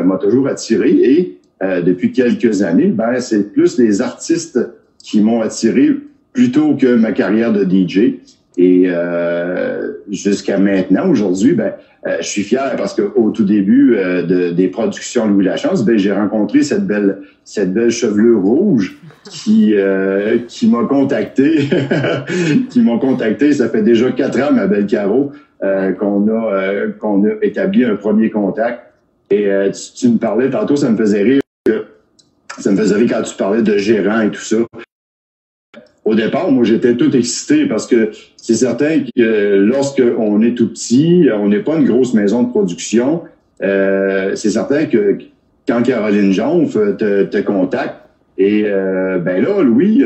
attiré. Et depuis quelques années, ben c'est plus les artistes qui m'ont attiré plutôt que ma carrière de DJ. Et jusqu'à maintenant, aujourd'hui, je suis fier parce que au tout début des productions Louis Lachance, j'ai rencontré cette belle chevelure rouge qui m'a contacté, qui m'ont contacté. Ça fait déjà 4 ans, ma belle Caro, qu'on a établi un premier contact. Et tu me parlais tantôt, ça me faisait rire. Ça me faisait rire quand tu parlais de gérant et tout ça. Au départ, moi, j'étais tout excité parce que c'est certain que lorsqu'on est tout petit, on n'est pas une grosse maison de production. C'est certain que quand Caroline Jonf te contacte, et là, Louis,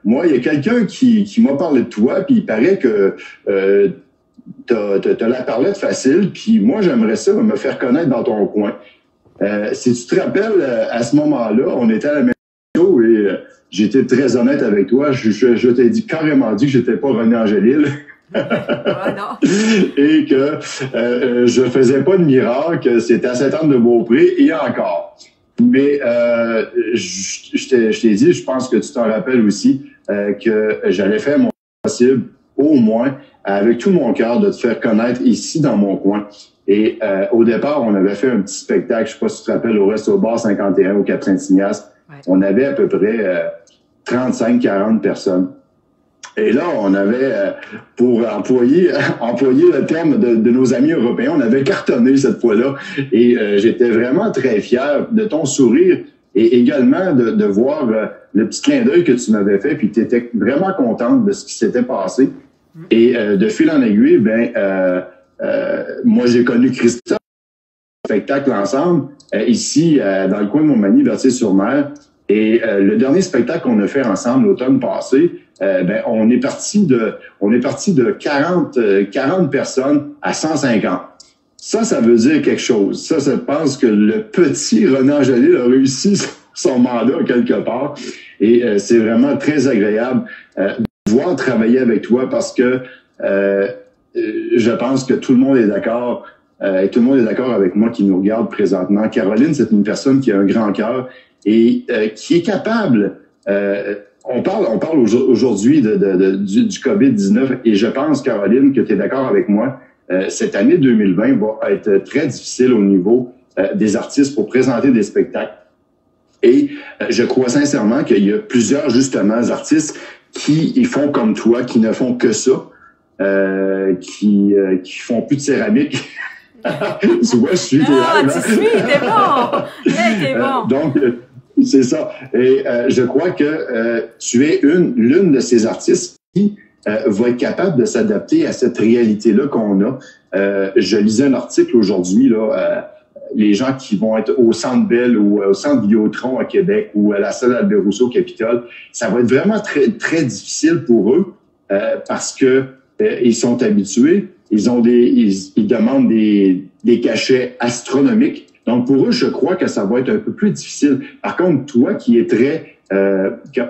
moi, il y a quelqu'un qui m'a parlé de toi, puis il paraît que t'as la parlette facile, puis moi, j'aimerais ça me faire connaître dans ton coin. Si tu te rappelles, à ce moment-là, on était à la maison et j'étais très honnête avec toi. Je t'ai carrément dit que j'étais pas René Angélil. Et que je faisais pas de miracle. C'était à Sainte-Anne-de-Beaupré et encore. Mais je t'ai dit, je pense que tu t'en rappelles aussi, que j'allais faire mon possible, au moins, avec tout mon cœur, de te faire connaître ici dans mon coin. Et au départ, on avait fait un petit spectacle, je sais pas si tu te rappelles, au Resto Bar 51 au Cap-Saint-Ignace. Ouais. On avait à peu près 35-40 personnes. Et là, on avait, pour employer le terme de nos amis européens, on avait cartonné cette fois-là. Et j'étais vraiment très fier de ton sourire et également de voir le petit clin d'œil que tu m'avais fait. Puis tu étais vraiment contente de ce qui s'était passé. Et de fil en aiguille, moi, j'ai connu Christophe, spectacle ensemble, ici, dans le coin de Montmagny, Berthier-sur-Mer. Et le dernier spectacle qu'on a fait ensemble l'automne passé, on est parti de 40 personnes à 150. Ça veut dire quelque chose. Ça pense que le petit René Angélil a réussi son mandat quelque part. Et c'est vraiment très agréable de pouvoir travailler avec toi parce que je pense que tout le monde est d'accord. Tout le monde est d'accord avec moi qui nous regarde présentement. Caroline, c'est une personne qui a un grand cœur et qui est capable. On parle aujourd'hui du COVID-19 et je pense, Caroline, que tu es d'accord avec moi. Cette année 2020 va être très difficile au niveau des artistes pour présenter des spectacles. Et je crois sincèrement qu'il y a plusieurs, justement, artistes qui font comme toi, qui ne font que ça, qui font plus de céramique. Tu vois, je suis t'es bon! Hey, t'es bon! Donc, c'est ça. Et je crois que tu es l'une de ces artistes qui va être capable de s'adapter à cette réalité-là qu'on a. Je lisais un article aujourd'hui, là, les gens qui vont être au Centre Bell ou au Centre Vidéotron à Québec ou à la salle Albert Rousseau au Capitole, ça va être vraiment très, très difficile pour eux parce que ils sont habitués, ils demandent des cachets astronomiques. Donc, pour eux, je crois que ça va être un peu plus difficile. Par contre, toi, qui es très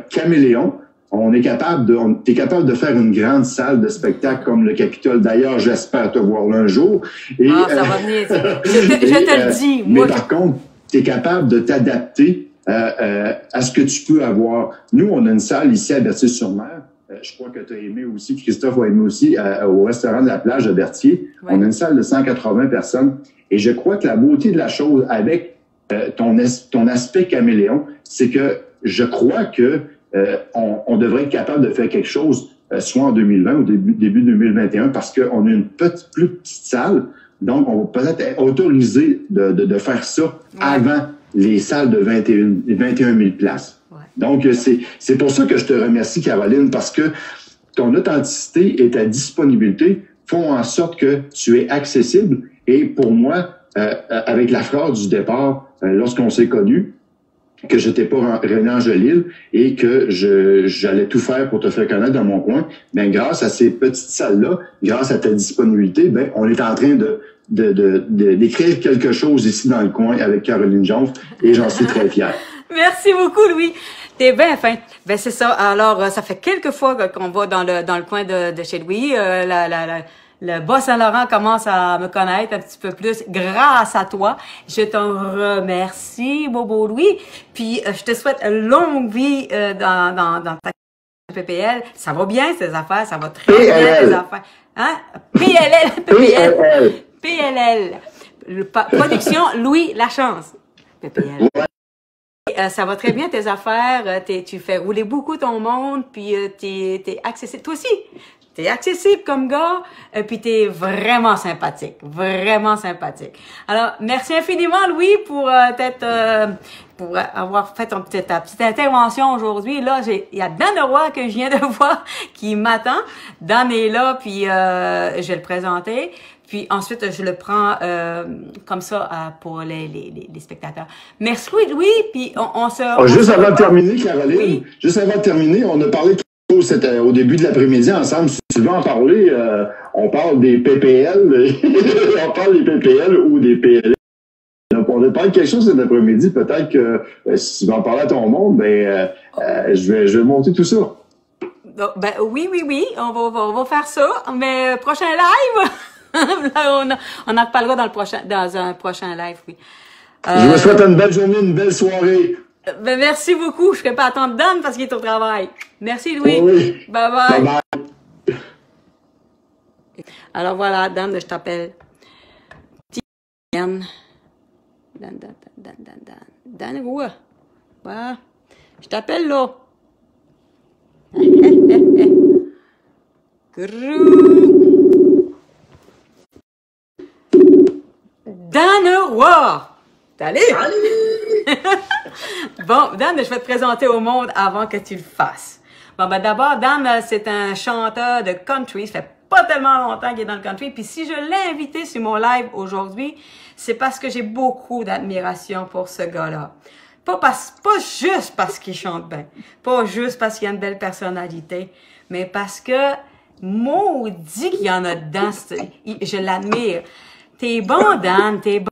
caméléon, t'es capable de faire une grande salle de spectacle comme le Capitole. D'ailleurs, j'espère te voir un jour. Et, ça va venir. Je te le dis. Mais par contre, t'es capable de t'adapter à ce que tu peux avoir. Nous, on a une salle ici à Berthier-sur-Mer. Je crois que tu as aimé aussi, Christophe a aimé aussi, au restaurant de la plage de Berthier. Ouais. On a une salle de 180 personnes. Et je crois que la beauté de la chose avec ton aspect caméléon, c'est que je crois que on devrait être capable de faire quelque chose soit en 2020 ou début 2021 parce qu'on a une plus petite salle. Donc, on va peut-être être autorisé de faire ça avant les salles de 21 000 places. Ouais. Donc, c'est pour ça que je te remercie, Caroline, parce que ton authenticité et ta disponibilité font en sorte que tu es accessible. Et pour moi, avec la phrase du départ, lorsqu'on s'est connus, que j'étais pas René Angélil et que j'allais tout faire pour te faire connaître dans mon coin, grâce à ces petites salles-là, grâce à ta disponibilité, on est en train d'écrire quelque chose ici dans le coin avec Caroline Jonf et j'en suis très fier. Merci beaucoup, Louis. T'es bien fin. C'est ça. Alors, ça fait quelques fois qu'on va dans le coin de chez Louis. Le Bas-Saint-Laurent commence à me connaître un petit peu plus grâce à toi. Je t'en remercie, Bobo Louis. Puis, je te souhaite longue vie dans ta PPL, ça va bien tes affaires, ça va très bien tes affaires. Hein? PLL, PPL, PLL. Production Louis Lachance. PPL. Ça va très bien tes affaires, tu fais rouler beaucoup ton monde, puis t'es accessible. Toi aussi, t'es accessible comme gars, puis t'es vraiment sympathique, vraiment sympathique. Alors, merci infiniment Louis pour pour avoir fait ta petite intervention aujourd'hui. Là, il y a Dan Leroy que je viens de voir qui m'attend. Dan est là, puis je vais le présenter. Puis ensuite, je le prends comme ça pour les spectateurs. Merci Louis, puis on se... Juste avant de terminer, Caroline, oui. Juste avant de terminer, on a parlé au début de l'après-midi ensemble. Si tu veux en parler, on parle des PPL, on parle des PPL ou des PLL. On va parler de quelque chose cet après-midi. Peut-être que si tu vas en parler à ton monde, je vais monter tout ça. Ben oui, on va faire ça. Mais prochain live... on en reparlera dans un prochain live, oui. Je vous souhaite une belle journée, une belle soirée. Ben merci beaucoup. Je ne vais pas attendre Dan parce qu'il est au travail. Merci Louis. Oui. Bye bye. Bye bye. Alors voilà, Dan, je t'appelle. Dan Roy. Voilà. Je t'appelle là. Dan Roy! Salut! Bon, Dan, je vais te présenter au monde avant que tu le fasses. Bon, ben d'abord, Dan, c'est un chanteur de country. Ça fait pas tellement longtemps qu'il est dans le country. Puis si je l'ai invité sur mon live aujourd'hui, c'est parce que j'ai beaucoup d'admiration pour ce gars-là. Pas juste parce qu'il chante bien, pas juste parce qu'il a une belle personnalité, mais parce que maudit qu'il y en a dedans. Je l'admire. T'es bon, Dan, t'es bon.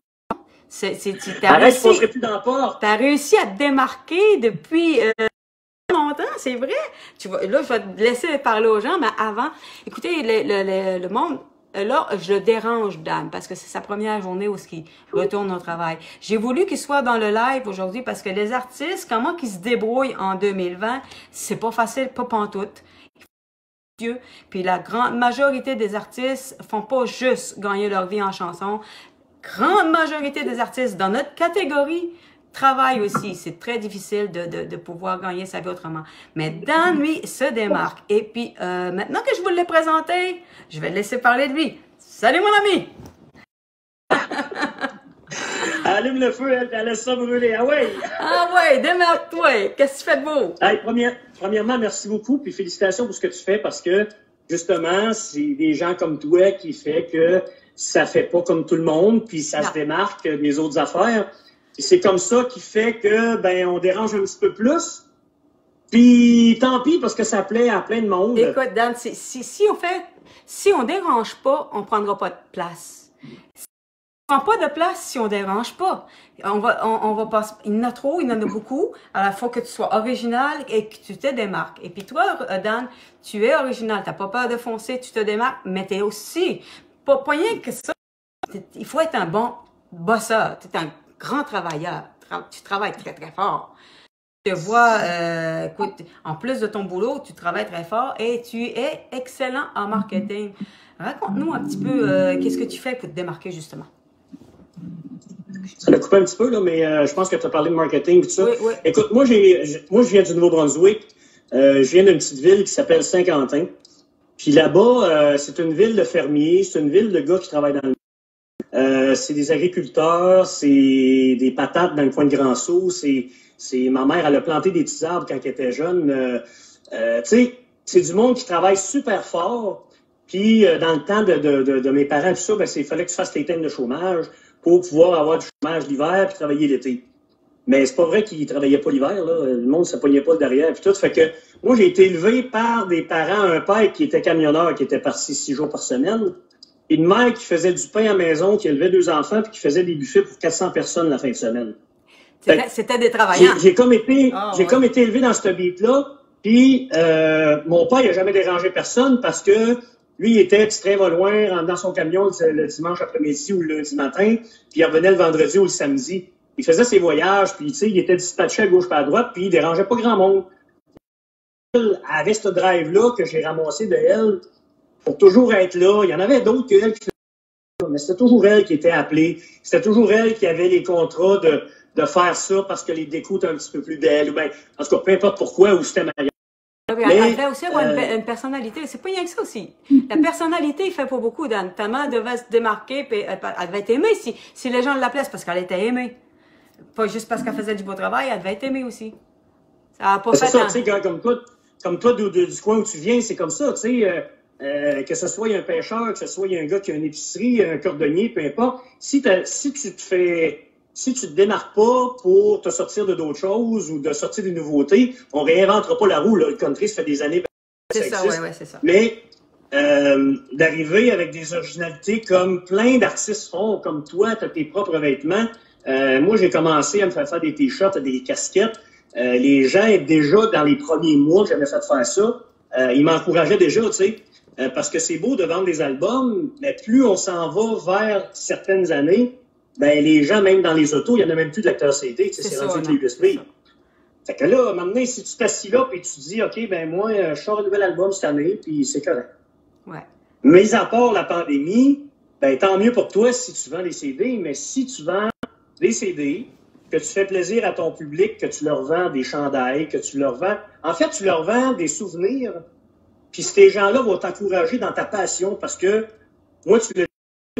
Arrête, je passerai plus dans la porte. T'as réussi à te démarquer depuis longtemps, c'est vrai. Là, je vais te laisser parler aux gens, mais avant, écoutez, le monde, là, je le dérange, Dan, parce que c'est sa première journée où il retourne au travail. J'ai voulu qu'il soit dans le live aujourd'hui parce que les artistes, comment qu'ils se débrouillent en 2020, c'est pas facile, pas pantoute. Puis la grande majorité des artistes font pas juste gagner leur vie en chanson. Grande majorité des artistes dans notre catégorie travaillent aussi. C'est très difficile de pouvoir gagner sa vie autrement. Mais Dan, lui, se démarque. Et puis, maintenant que je vous l'ai présenté, je vais le laisser parler de lui. Salut, mon ami! Allume le feu, elle laisse ça brûler. Ah ouais! Ah ouais, démarque-toi! Qu'est-ce que tu fais de beau? Hey, premièrement, merci beaucoup, puis félicitations pour ce que tu fais, parce que, justement, c'est des gens comme toi qui fait que ça fait pas comme tout le monde, puis ça se démarque des autres affaires. C'est comme ça qui fait que, on dérange un petit peu plus. Puis, tant pis, parce que ça plaît à plein de monde. Écoute, Dan, si on dérange pas, on prendra pas de place. On prend pas de place si on dérange pas. On va passer. Il y en a trop, il y en a beaucoup. Alors, il faut que tu sois original et que tu te démarques. Et puis toi, Dan, tu es original. T'as pas peur de foncer, tu te démarques, mais t'es aussi pas rien que ça. Il faut être un bon bosseur. Tu es un grand travailleur. Tu travailles très, très fort. Je te vois, écoute, en plus de ton boulot, tu travailles très fort et tu es excellent en marketing. Raconte-nous un petit peu qu'est-ce que tu fais pour te démarquer, justement. Ça l'a coupé un petit peu, là, mais je pense que tu as parlé de marketing et tout ça. Oui. Écoute, moi, je viens du Nouveau-Brunswick. Je viens d'une petite ville qui s'appelle Saint-Quentin. Puis là-bas, c'est une ville de fermiers, c'est une ville de gars qui travaillent dans le c'est des agriculteurs, c'est des patates dans le coin de Grand-Sault, ma mère, elle a planté des petits arbres quand elle était jeune. Tu sais, c'est du monde qui travaille super fort. Puis dans le temps de mes parents, tout ça, il fallait que tu fasses tes thèmes de chômage pour pouvoir avoir du chômage l'hiver puis travailler l'été. Mais c'est pas vrai qu'ils travaillaient pas l'hiver, là. Le monde se pognait pas derrière puis tout. Fait que moi, j'ai été élevé par des parents, un père qui était camionneur, qui était parti 6 jours par semaine, et une mère qui faisait du pain à la maison, qui élevait 2 enfants puis qui faisait des buffets pour 400 personnes la fin de semaine. C'était des travailleurs. J'ai comme été élevé dans ce beat-là. Puis mon père, il a jamais dérangé personne parce que lui, il était petit train va loin, rentre dans son camion le dimanche après-midi ou le lundi matin, puis il revenait le vendredi ou le samedi. Il faisait ses voyages, puis tu sais, il était dispatché à gauche pas à droite, puis il dérangeait pas grand monde. elle avait ce drive-là que j'ai ramassé de elle pour toujours être là. Il y en avait d'autres que elle qui faisaient, mais c'était toujours elle qui était appelée. C'était toujours elle qui avait les contrats de faire ça parce que les décos étaient un petit peu plus d'elle. Ou bien, en tout cas, peu importe pourquoi, ou c'était meilleur. Elle devait aussi avoir une personnalité. C'est pas rien que ça aussi. La personnalité, il fait pas beaucoup. Ta mère devait se démarquer, puis elle devait être aimée. Si les gens l'appelaient, c'est parce qu'elle était aimée. Pas juste parce qu'elle faisait du beau travail, elle devait être aimée aussi. Ça a pas fait ça, tu sais, comme toi du coin où tu viens, c'est comme ça, tu sais, que ce soit un pêcheur, que ce soit un gars qui a une épicerie, un cordonnier, peu importe. Si tu te démarques pas pour te sortir de d'autres choses ou de sortir des nouveautés, on réinventera pas la roue, là. Le country, ça fait des années. C'est ça, ouais, c'est ça. Mais d'arriver avec des originalités comme plein d'artistes font, comme toi, tu as tes propres vêtements. Moi, j'ai commencé à me faire des t-shirts, des casquettes. Les gens, déjà, dans les premiers mois que j'avais fait faire ça, ils m'encourageaient déjà, tu sais, parce que c'est beau de vendre des albums, mais plus on s'en va vers certaines années, ben les gens, même dans les autos, il n'y en a même plus de lecteur CD, tu sais, c'est rendu avec les USB. Fait que là, maintenant, si tu t'assis là et tu dis, OK, ben moi, je sors un nouvel album cette année, puis c'est correct. Ouais. Mais à part la pandémie, ben tant mieux pour toi si tu vends des CD, mais si tu vends des CD, que tu fais plaisir à ton public, que tu leur vends des chandails, que tu leur vends... En fait, tu leur vends des souvenirs, puis ces gens-là vont t'encourager dans ta passion, parce que moi, tu le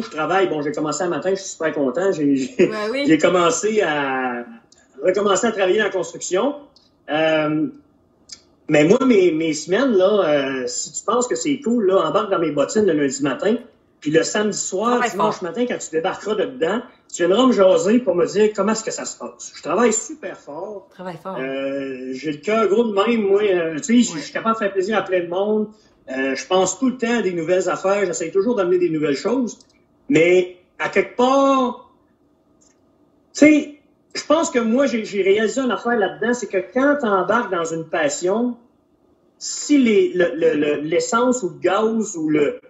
je travaille, bon, j'ai commencé un matin, je suis super content, j'ai commencé à travailler en construction. Mais moi, mes semaines, là, si tu penses que c'est cool, là, embarque dans mes bottines le lundi matin, puis le samedi soir, dimanche matin, quand tu débarqueras dedans, tu viendras me jaser pour me dire comment est-ce que ça se passe. Je travaille super fort. Travaille fort. J'ai le cœur gros de même, moi. Tu sais, je suis capable de faire plaisir à plein de monde. Je pense tout le temps à des nouvelles affaires. J'essaie toujours d'amener des nouvelles choses. Mais, à quelque part, tu sais, je pense que moi, j'ai réalisé une affaire là-dedans, c'est que quand tu embarques dans une passion, si l'essence ou le gaz ou le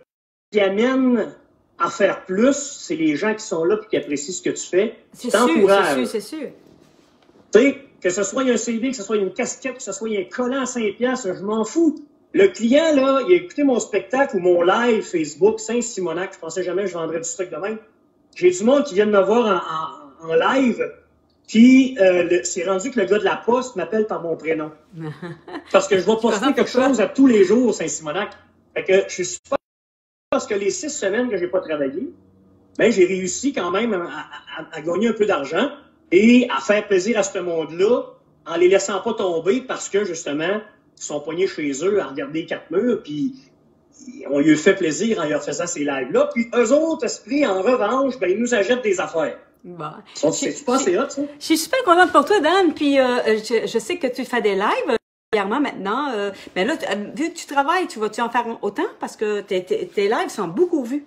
qui amène à faire plus, c'est les gens qui sont là et qui apprécient ce que tu fais. C'est sûr, c'est sûr. Tu sais, que ce soit un CD, que ce soit une casquette, que ce soit un collant à 5$, je m'en fous. Le client, là, il a écouté mon spectacle ou mon live Facebook, Saint-Simonac, je pensais jamais que je vendrais du truc de même. J'ai du monde qui vient de me voir en live, puis c'est rendu que le gars de la poste m'appelle par mon prénom. Parce que je vais poster quelque chose à tous les jours, Saint-Simonac. Fait que je suis super parce que les 6 semaines que j'ai pas travaillé, ben j'ai réussi quand même à gagner un peu d'argent et à faire plaisir à ce monde-là en les laissant pas tomber parce que, justement, ils sont poignés chez eux à regarder les 4 murs, puis on lui fait plaisir en leur faisant ces lives-là. Puis eux autres, esprits, en revanche, ben ils nous achètent des affaires. Bon. C'est pas assez hot, ça? Je suis super contente pour toi, Dan, puis je sais que tu fais des lives régulièrement maintenant, mais là, vu que tu travailles, tu vas-tu en faire autant? Parce que tes lives sont beaucoup vus.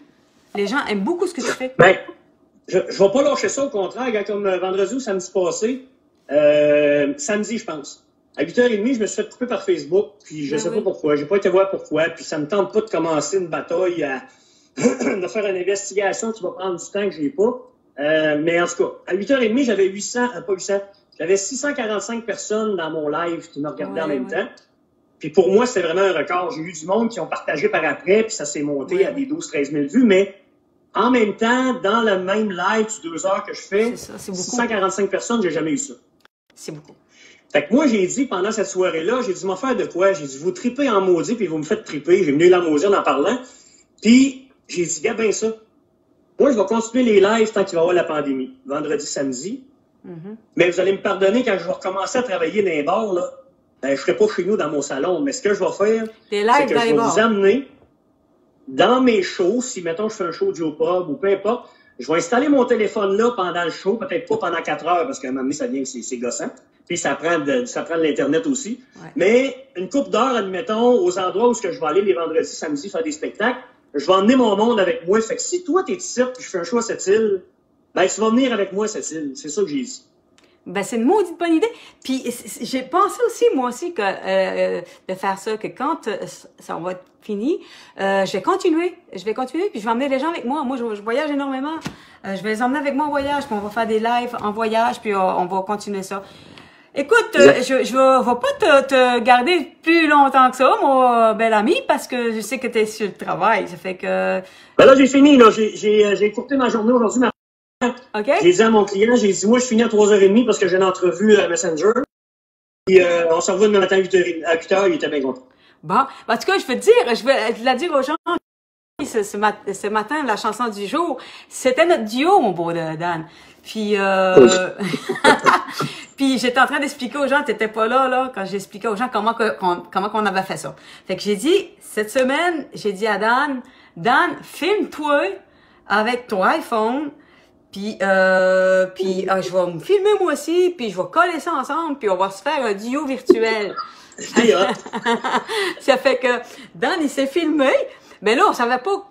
Les gens aiment beaucoup ce que tu fais. Ben, je vais pas lâcher ça, au contraire, comme vendredi ou samedi passé, samedi, je pense. À 8h30, je me suis fait couper par Facebook, puis je sais pas pourquoi, j'ai pas été voir pourquoi, puis ça me tente pas de commencer une bataille de faire une investigation qui va prendre du temps que j'ai pas. Mais en tout cas, à 8h30, j'avais j'avais 645 personnes dans mon live qui me regardaient en même temps. Puis pour moi, c'est vraiment un record. J'ai eu du monde qui ont partagé par après, puis ça s'est monté à des 12-13 000 vues, mais en même temps, dans le même live du 2 heures que je fais, 645 personnes, j'ai jamais eu ça. C'est beaucoup. Fait que moi, j'ai dit, pendant cette soirée-là, j'ai dit, m'en faire de quoi? J'ai dit, vous tripez en maudit, puis vous me faites triper. J'ai venu la maudire en parlant. Puis, j'ai dit, gars, ben ça. Moi, je vais continuer les lives tant qu'il va y avoir la pandémie. Vendredi, samedi. Mais vous allez me pardonner quand je vais recommencer à travailler dans les bars, là. Ben, je serai pas chez nous dans mon salon. Mais ce que je vais faire, c'est que je vais vous amener dans mes shows. Si, mettons, je fais un show du Pub ou peu importe, je vais installer mon téléphone là pendant le show, peut-être pas pendant 4 heures, parce qu'à un moment donné, ça devient que c'est gossant. Puis ça prend de l'Internet aussi. Ouais. Mais une couple d'heures, admettons, aux endroits où je vais aller les vendredis, samedis faire des spectacles, je vais emmener mon monde avec moi. Fait que si toi, t'es ici, puis je fais un show à cette île, ben tu vas venir avec moi à cette île. C'est ça que j'ai dit. Ben, c'est une maudite bonne idée. Puis, j'ai pensé aussi, moi aussi, que de faire ça, que quand ça va être fini, je vais continuer, puis je vais emmener les gens avec moi. Moi, je voyage énormément. Je vais les emmener avec moi en voyage, puis on va faire des lives en voyage, puis on va continuer ça. Écoute, je vais pas te garder plus longtemps que ça, mon bel ami, parce que je sais que tu es sur le travail. Ça fait que... Ben là, j'ai fini, là. J'ai écourté ma journée aujourd'hui. OK. J'ai dit à mon client, j'ai dit, moi, je finis à 3h30 parce que j'ai une entrevue à Messenger. Puis, on se revoit demain matin à 8h, il était bien content. Bon. En tout cas, je vais la dire aux gens. Ce matin, la chanson du jour, c'était notre duo, mon beau Dan. Puis, puis j'étais en train d'expliquer aux gens, t'étais pas là, quand j'expliquais aux gens comment qu'on avait fait ça. Fait que j'ai dit, cette semaine, j'ai dit à Dan, filme-toi avec ton iPhone, puis je vais me filmer moi aussi, puis je vais coller ça ensemble, puis on va se faire un duo virtuel. Ça fait que Dan, il s'est filmé, mais là, on savait pas,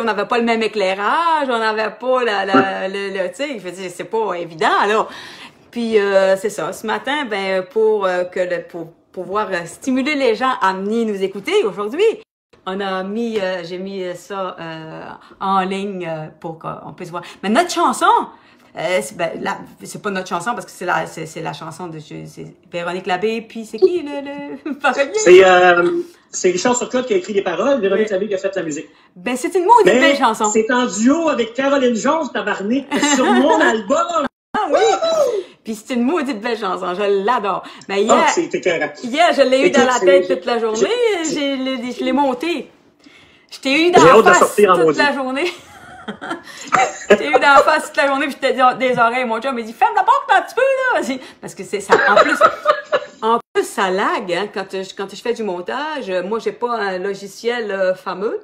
on n'avait pas le même éclairage, on n'avait pas tu sais, je veux dire, c'est pas évident, là. Puis, c'est ça. Ce matin, ben, pour pouvoir stimuler les gens à venir nous écouter aujourd'hui, j'ai mis ça, en ligne, pour qu'on puisse voir. Mais notre chanson, c'est pas notre chanson parce que c'est la chanson de Véronique Labbé, puis c'est qui le parolier? C'est Richard Turcotte qui a écrit les paroles, Véronique Labbé qui a fait la musique. Ben, c'est une maudite belle chanson. C'est en duo avec Caroline Jones, tabarnak, sur mon album. Ah oui! Puis c'est une maudite belle chanson, je l'adore. Mais hier, je l'ai eu dans la tête toute la journée, je l'ai monté. Je t'ai eu dans la face toute la journée. Je t'ai eu dans la face toute la journée, puis j'étais des oreilles. Mon chum m'a dit, ferme la porte un petit peu, là. Parce que c'est ça. En plus, ça lag, hein, quand je fais du montage. Moi, j'ai pas un logiciel fameux.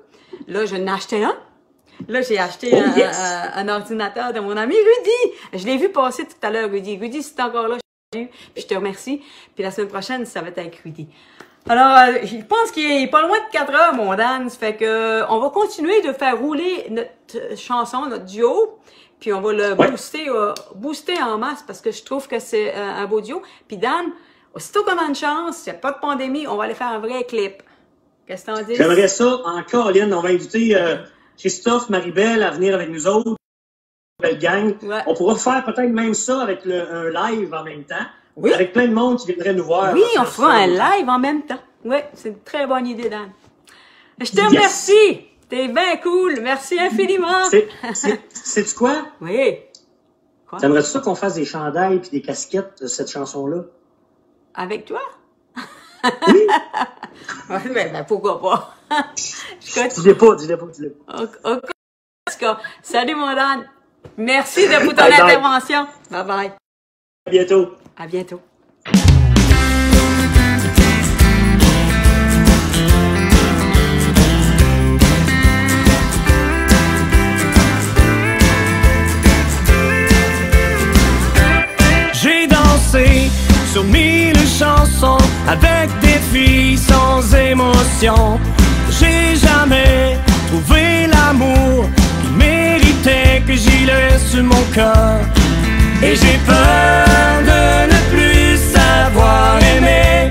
Là, je n'ai acheté un. Là, j'ai acheté un ordinateur de mon ami Rudy. Je l'ai vu passer tout à l'heure, Rudy. Rudy, si t'es encore là, puis je te remercie. Puis la semaine prochaine, ça va être avec Rudy. Alors, je pense qu'il est pas loin de 4 heures, mon Dan. Ça fait que on va continuer de faire rouler notre chanson, notre duo. Puis on va le booster en masse parce que je trouve que c'est un beau duo. Puis Dan, aussitôt qu'on a une chance, il n'y a pas de pandémie, on va aller faire un vrai clip. Qu'est-ce que t'en dis? J'aimerais ça en Caroline. On va inviter Christophe, Maribel à venir avec nous autres. Belle gang. Ouais. On pourra faire peut-être même ça avec un live en même temps. Oui. Avec plein de monde qui viendrait nous voir. Oui, on fera un live en même temps. Oui, c'est une très bonne idée, Dan. Je te remercie. T'es bien cool. Merci infiniment. Sais-tu quoi? Oui. Quoi? T'aimerais ça qu'on fasse des chandails puis des casquettes de cette chanson-là? Avec toi? Oui. ben, pourquoi pas? Dis-le pas. En tout cas, salut mon Dan. Merci de ton intervention. Bye bye. À bientôt. À bientôt. J'ai dansé sur 1000 chansons avec des filles sans émotion. J'ai jamais trouvé l'amour qui méritait que j'y laisse mon cœur. Et j'ai peur de ne plus savoir aimer.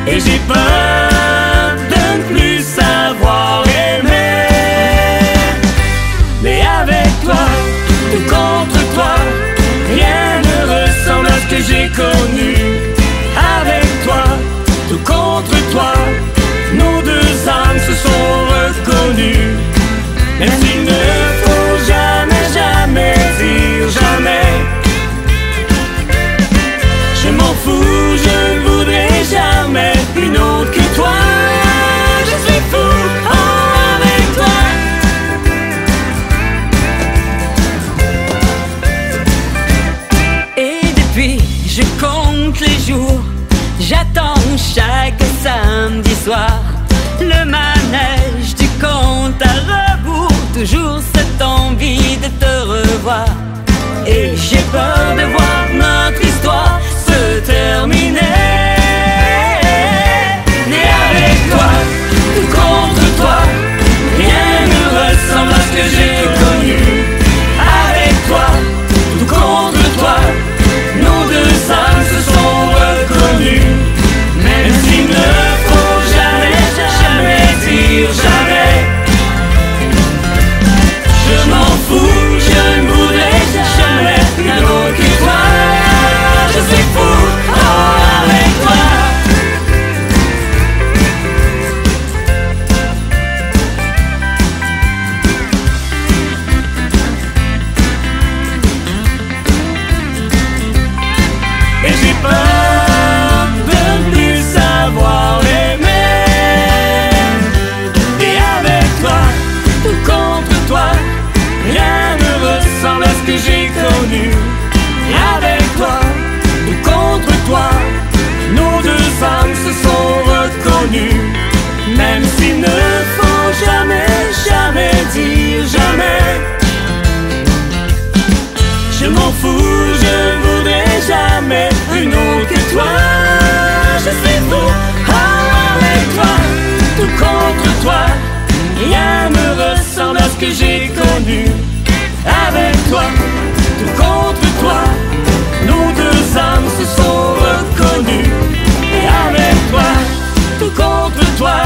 Et j'ai peur de ne plus savoir aimer. Mais avec toi, tout contre toi, rien ne ressemble à ce que j'ai connu. Avec toi, tout contre toi, nos deux âmes se sont reconnues. Même s'il ne faut jamais dire jamais. Je m'en fous, je ne voudrais jamais une autre que toi. Je suis fou avec toi. Et depuis, je compte les jours. J'attends chaque samedi soir le manège du compte à rebours. Toujours cette envie de te revoir. Et j'ai peur de voir notre histoire se terminer. Mais avec toi, tout contre toi, rien ne ressemble à ce que j'ai connu. Avec toi, tout contre toi, nos deux âmes se sont reconnues. Même s'il ne faut jamais dire jamais. Je m'en fous, je ne voudrais jamais rien d'autre que toi. que j'ai connu. Et avec toi, tout contre toi, nos deux âmes se sont reconnues. Même s'il ne faut jamais, jamais dire jamais. Je m'en fous, je ne voudrais jamais une autre que toi. Je suis fou, avec toi, tout contre toi. Rien ne ressemble à ce que j'ai connu. Avec toi, tout contre toi, nos deux âmes se sont reconnues. Et avec toi, tout contre toi,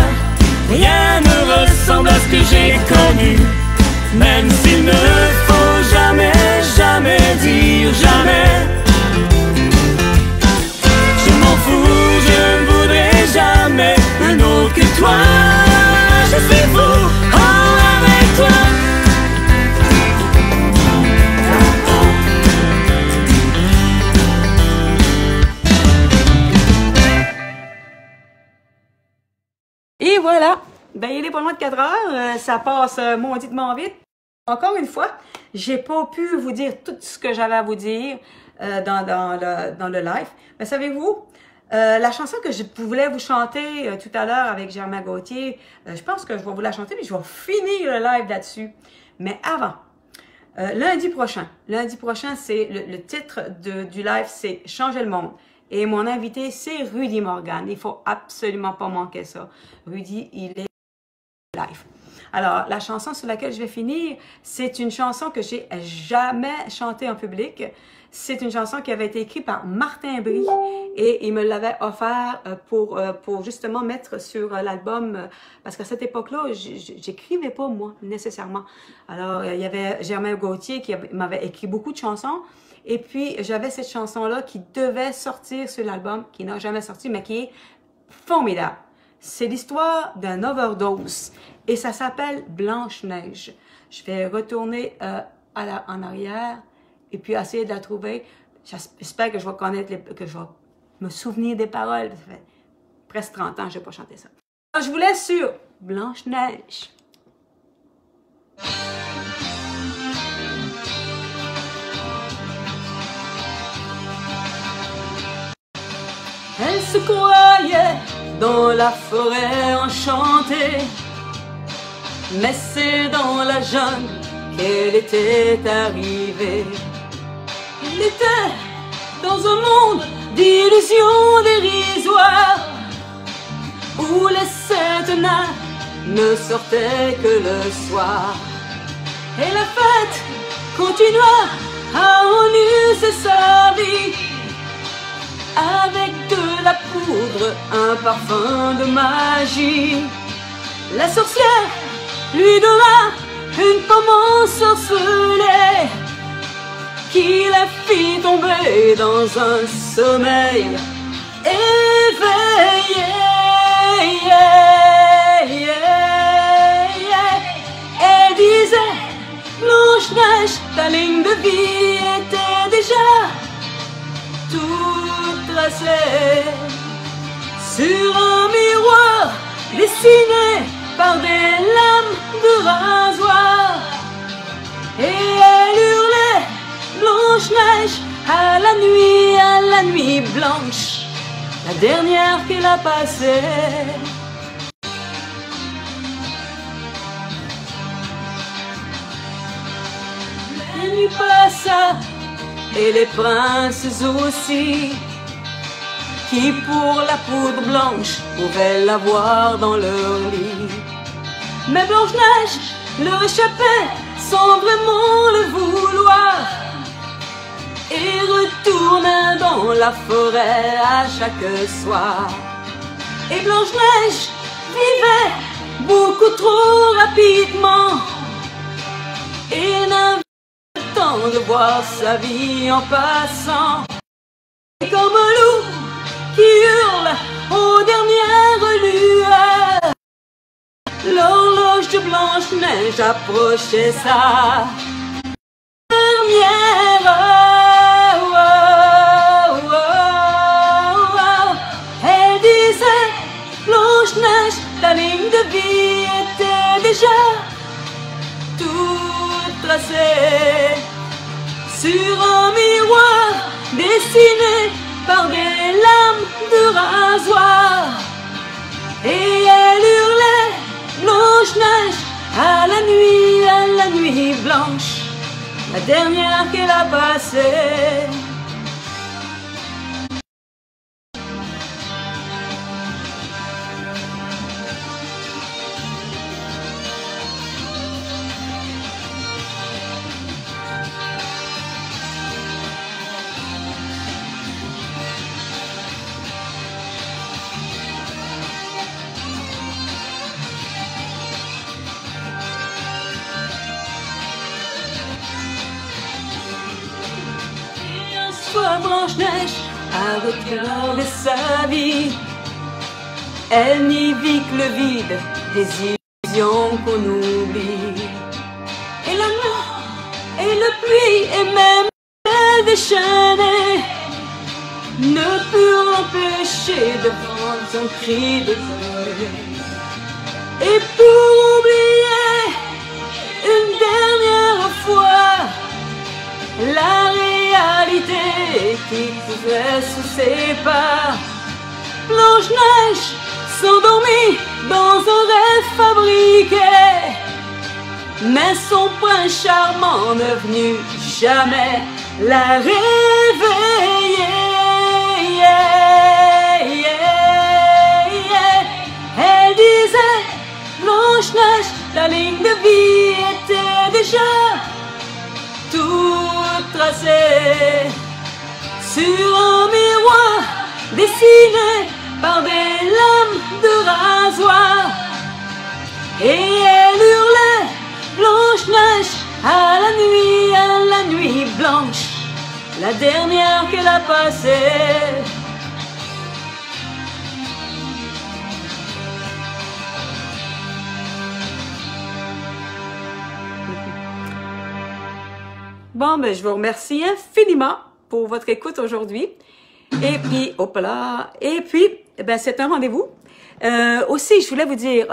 rien ne ressemble à ce que j'ai connu. Même s'il ne faut jamais, jamais dire jamais. Je m'en fous, je ne voudrais jamais un autre que toi. Je suis fou, avec toi. Et voilà, ben il est pas loin de 4 heures, ça passe mauditement vite. Encore une fois, j'ai pas pu vous dire tout ce que j'avais à vous dire dans le live. Mais savez-vous, la chanson que je voulais vous chanter tout à l'heure avec Germain Gauthier, je pense que je vais vous la chanter, mais je vais finir le live là-dessus. Mais avant, lundi prochain, c'est le titre du live, c'est « Changer le monde ». Et mon invité, c'est Rudy Morgan. Il faut absolument pas manquer ça. Rudy, il est live. Alors, la chanson sur laquelle je vais finir, c'est une chanson que j'ai jamais chantée en public. C'est une chanson qui avait été écrite par Martin Brie et il me l'avait offert pour justement mettre sur l'album, parce qu'à cette époque-là, j'écrivais pas moi, nécessairement. Alors, il y avait Germain Gauthier qui m'avait écrit beaucoup de chansons. Et puis, j'avais cette chanson-là qui devait sortir sur l'album, qui n'a jamais sorti, mais qui est formidable. C'est l'histoire d'un overdose et ça s'appelle Blanche-Neige. Je vais retourner en arrière et puis essayer de la trouver. J'espère que je vais connaître, que je vais me souvenir des paroles. Ça fait presque 30 ans que je n'ai pas chanté ça. Alors, je vous laisse sur Blanche-Neige. Elle se croyait dans la forêt enchantée, mais c'est dans la jungle qu'elle était arrivée. Elle était dans un monde d'illusions dérisoires, où les saintes nains ne sortaient que le soir. Et la fête continua à ennuyer sa vie, avec de la poudre, un parfum de magie. La sorcière lui donna une pomme ensorcelée qui la fit tomber dans un sommeil éveillé. Elle disait, Blanche-Neige, ta ligne de vie était déjà tout tracé sur un miroir dessiné par des lames de rasoir. Et elle hurlait, Blanche-Neige, à la nuit blanche, la dernière qu'elle a passée. La nuit passa, et les princes aussi, qui pour la poudre blanche pouvaient l'avoir dans leur lit. Mais Blanche-Neige leur échappait sans vraiment le vouloir, et retourna dans la forêt à chaque soir. Et Blanche-Neige vivait beaucoup trop rapidement, et n'avait temps de voir sa vie en passant. Et comme un loup qui hurle aux dernières lueurs, l'horloge de Blanche-Neige approchait sa dernière heure. Elle disait, Blanche-Neige, ta ligne de vie était déjà toute tracée sur un miroir dessiné par des lames de rasoir. Et elle hurlait Blanche-Neige à la nuit blanche, la dernière qu'elle a passée. Blanche-Neige a retrouvé sa vie. Elle n'y vit que le vide des illusions qu'on oublie. Et la mort, et le pluie, et même elle déchaînée ne purent l'empêcher de prendre son cri de douleur. Et pour oublier une dernière fois la réalité qui couvrait sous ses pas, Blanche-Neige s'endormit dans un rêve fabriqué, mais son prince charmant ne venu jamais la réveiller. Elle disait, Blanche-Neige, ta ligne de vie était déjà tout tracé sur un miroir dessiné par des lames de rasoir. Et elle hurlait Blanche-Neige à la nuit blanche, la dernière qu'elle a passée. Bon, ben, je vous remercie infiniment pour votre écoute aujourd'hui. Et puis, hop là. Et puis, ben, c'est un rendez-vous. Aussi, je voulais vous dire,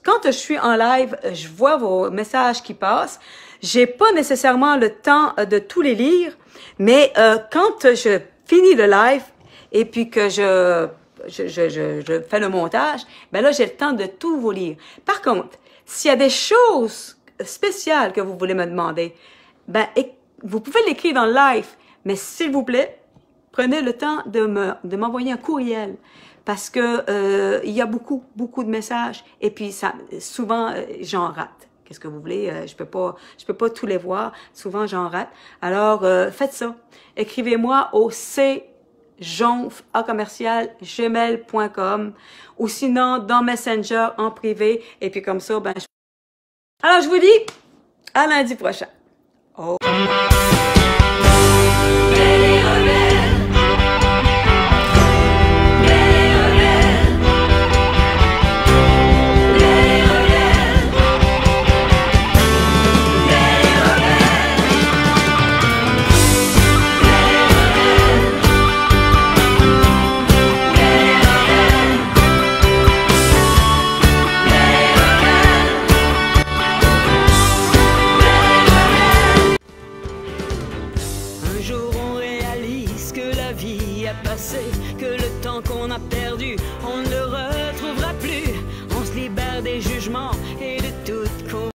quand je suis en live, je vois vos messages qui passent. J'ai pas nécessairement le temps de tous les lire, mais quand je finis le live et puis que je fais le montage, ben là, j'ai le temps de tout vous lire. Par contre, s'il y a des choses spéciales que vous voulez me demander, ben, vous pouvez l'écrire dans le live, mais s'il vous plaît, prenez le temps de m'envoyer un courriel, parce que il y a beaucoup de messages, et puis ça, souvent j'en rate. Qu'est-ce que vous voulez? Je peux pas tous les voir. Souvent j'en rate. Alors faites ça. Écrivez-moi au cjonf@gmail.com ou sinon dans Messenger en privé, et puis comme ça, ben. Alors je vous dis à lundi prochain. Oh. Que le temps qu'on a perdu, on ne le